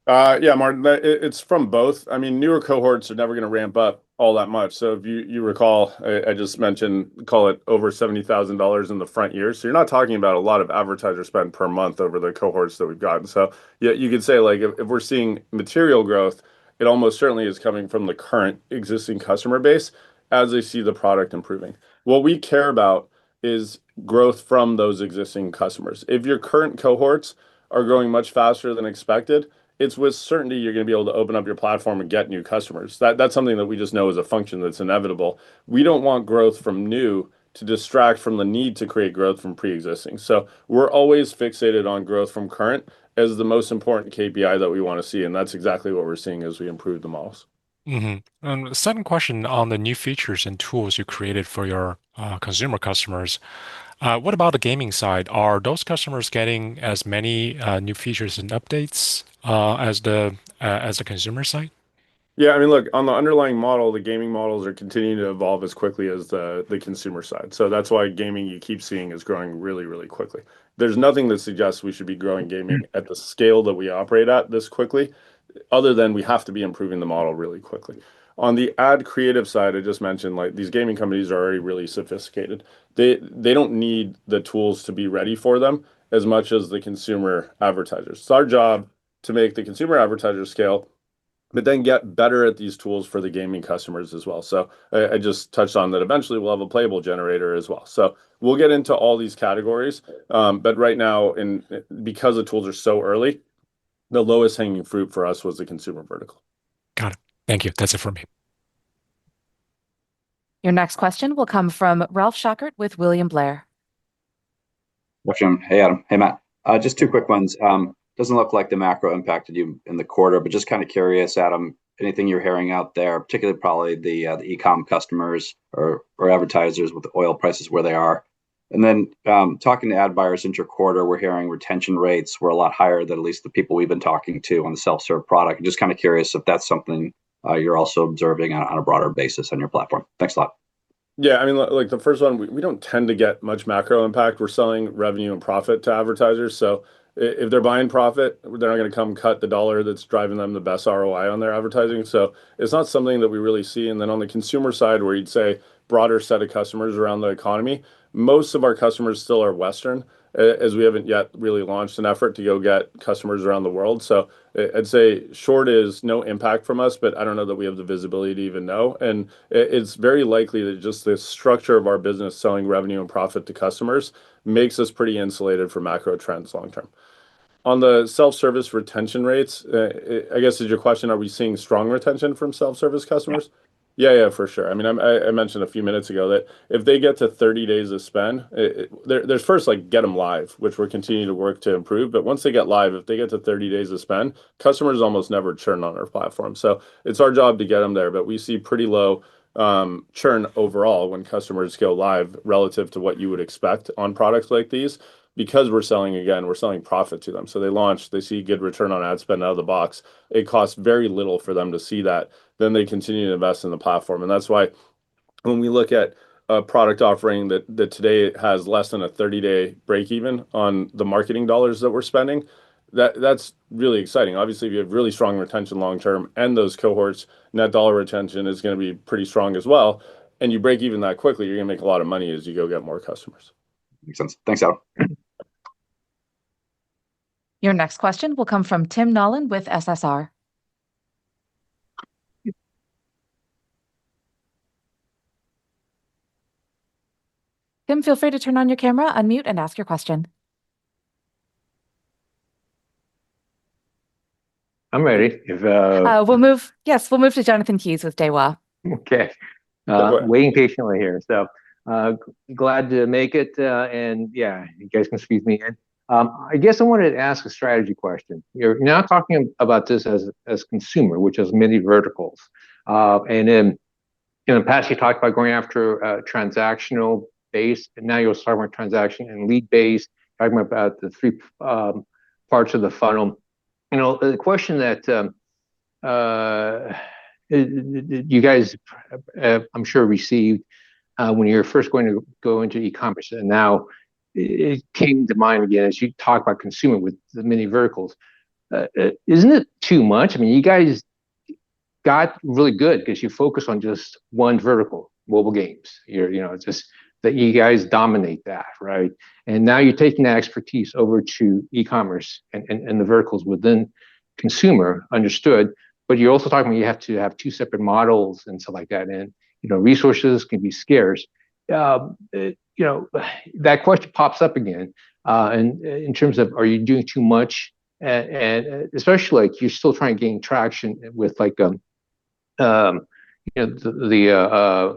Yeah, Martin, it's from both. I mean, newer cohorts are never going to ramp up all that much. So if you recall, I just mentioned, call it over $70,000 in the front year. So you're not talking about a lot of advertiser spend per month over the cohorts that we've gotten. So yeah, you could say like if we're seeing material growth, it almost certainly is coming from the current existing customer base as they see the product improving. What we care about is growth from those existing customers. If your current cohorts are growing much faster than expected, it's with certainty you're going to be able to open up your platform and get new customers. That's something that we just know is a function that's inevitable. We don't want growth from new to distract from the need to create growth from pre-existing. So we're always fixated on growth from current as the most important KPI that we want to see, and that's exactly what we're seeing as we improve the models.
Second question on the new features and tools you created for your consumer customers. What about the gaming side? Are those customers getting as many new features and updates as the consumer side?
Yeah, I mean, look, on the underlying model, the gaming models are continuing to evolve as quickly as the consumer side. So that's why gaming you keep seeing is growing really, really quickly. There's nothing that suggests we should be growing gaming at the scale that we operate at this quickly, other than we have to be improving the model really quickly. On the ad creative side, I just mentioned like these gaming companies are already really sophisticated. They don't need the tools to be ready for them as much as the consumer advertisers. It's our job to make the consumer advertisers scale, but then get better at these tools for the gaming customers as well. So I just touched on that eventually we'll have a playable generator as well. So we'll get into all these categories. But right now, because the tools are so early, the lowest hanging fruit for us was the consumer vertical.
Got it. Thank you. That's it for me.
Your next question will come from Ralph Schackart with William Blair.
Hey, Adam. Hey, Matt. Just two quick ones. Doesn't look like the macro impacted you in the quarter, but just kind of curious, Adam, anything you're hearing out there, particularly probably the e-com customers or advertisers with the oil prices where they are. And then talking to ad buyers inter-quarter, we're hearing retention rates were a lot higher than at least the people we've been talking to on the self-serve product. I'm just kind of curious if that's something you're also observing on a broader basis on your platform. Thanks a lot.
Yeah, I mean, like the first one, we don't tend to get much macro impact. We're selling revenue and profit to advertisers. So if they're buying profit, they're not going to come cut the dollar that's driving them the best ROI on their advertising. So it's not something that we really see. And then on the consumer side, where you'd say broader set of customers around the economy, most of our customers still are Western, as we haven't yet really launched an effort to go get customers around the world. So I'd say short is no impact from us, but I don't know that we have the visibility to even know. And it's very likely that just the structure of our business selling revenue and profit to customers makes us pretty insulated from macro trends long term. On the self-service retention rates, I guess is your question, are we seeing strong retention from self-service customers? Yeah, for sure. I mean, I mentioned a few minutes ago that if they get to 30 days of spend, there's first like get them live, which we're continuing to work to improve. But once they get live, if they get to 30 days of spend, customers almost never churn on our platform. So it's our job to get them there. But we see pretty low churn overall when customers go live relative to what you would expect on products like these. Because we're selling profit to them. So they launch, they see good return on ad spend out of the box. It costs very little for them to see that. Then they continue to invest in the platform. And that's why when we look at a product offering that today has less than a 30-day break even on the marketing dollars that we're spending, that's really exciting. Obviously, if you have really strong retention long term and those cohorts, net dollar retention is going to be pretty strong as well. And you break even that quickly, you're going to make a lot of money as you go get more customers.
Makes sense. Thanks, Adam.
Your next question will come from Tim Nollen with SSR. Tim, feel free to turn on your camera, unmute, and ask your question.
I'm ready.
We'll move to Jonathan Keys with Daiwa.
Okay. Waiting patiently here. So glad to make it. And yeah, you guys can squeeze me in. I guess I wanted to ask a strategy question. You're now talking about this as consumer, which has many verticals. And then in the past, you talked about going after transactional base, and now you're talking about transaction and lead base, talking about the three parts of the funnel. You know, the question that you guys, I'm sure, received when you're first going to go into e-commerce, and now it came to mind again as you talk about consumer with the many verticals. Isn't it too much? I mean, you guys got really good because you focus on just one vertical, mobile games. Just that you guys dominate that, right? And now you're taking that expertise over to e-commerce and the verticals within consumer, understood. But you're also talking about you have to have two separate models and stuff like that. And resources can be scarce. That question pops up again. And in terms of, are you doing too much? And especially like you're still trying to gain traction with like the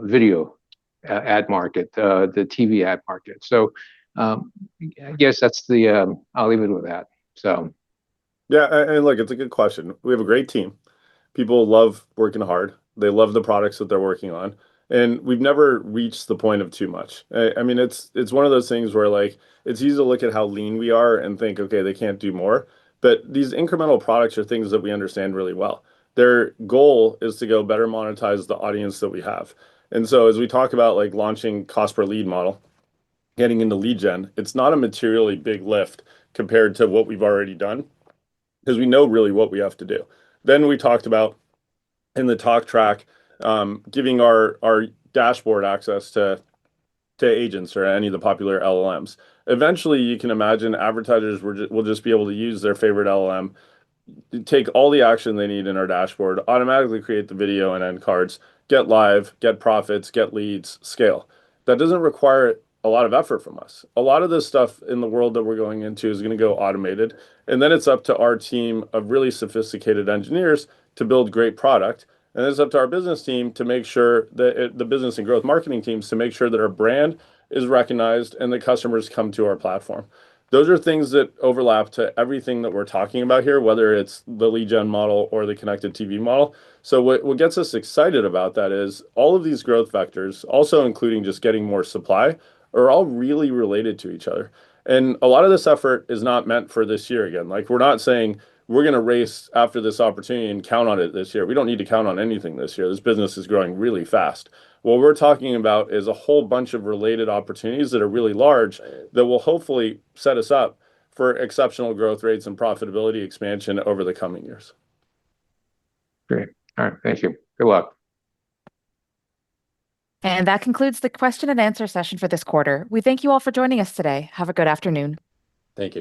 video ad market, the TV ad market. So I guess that's I'll leave it with that. So
Yeah, and look, it's a good question. We have a great team. People love working hard. They love the products that they're working on. And we've never reached the point of too much. I mean, it's one of those things where like it's easy to look at how lean we are and think, okay, they can't do more. But these incremental products are things that we understand really well. Their goal is to go better monetize the audience that we have. And so as we talk about like launching cost per lead model, getting into lead gen, it's not a materially big lift compared to what we've already done because we know really what we have to do. Then we talked about in the talk track, giving our dashboard access to agents or any of the popular LLMs. Eventually, you can imagine advertisers will just be able to use their favorite LLM, take all the action they need in our dashboard, automatically create the video and end cards, get live, get profits, get leads, scale. That doesn't require a lot of effort from us. A lot of this stuff in the world that we're going into is going to go automated. And then it's up to our team of really sophisticated engineers to build great product. And it's up to our business team to make sure that the business and growth marketing teams to make sure that our brand is recognized and the customers come to our platform. Those are things that overlap to everything that we're talking about here, whether it's the lead gen model or the connected TV model. So what gets us excited about that is all of these growth vectors, also including just getting more supply, are all really related to each other. And a lot of this effort is not meant for this year again. Like we're not saying we're going to race after this opportunity and count on it this year. We don't need to count on anything this year. This business is growing really fast. What we're talking about is a whole bunch of related opportunities that are really large that will hopefully set us up for exceptional growth rates and profitability expansion over the coming years.
Great. All right. Thank you. Good luck.
And that concludes the question and answer session for this quarter. We thank you all for joining us today. Have a good afternoon.
Thank you.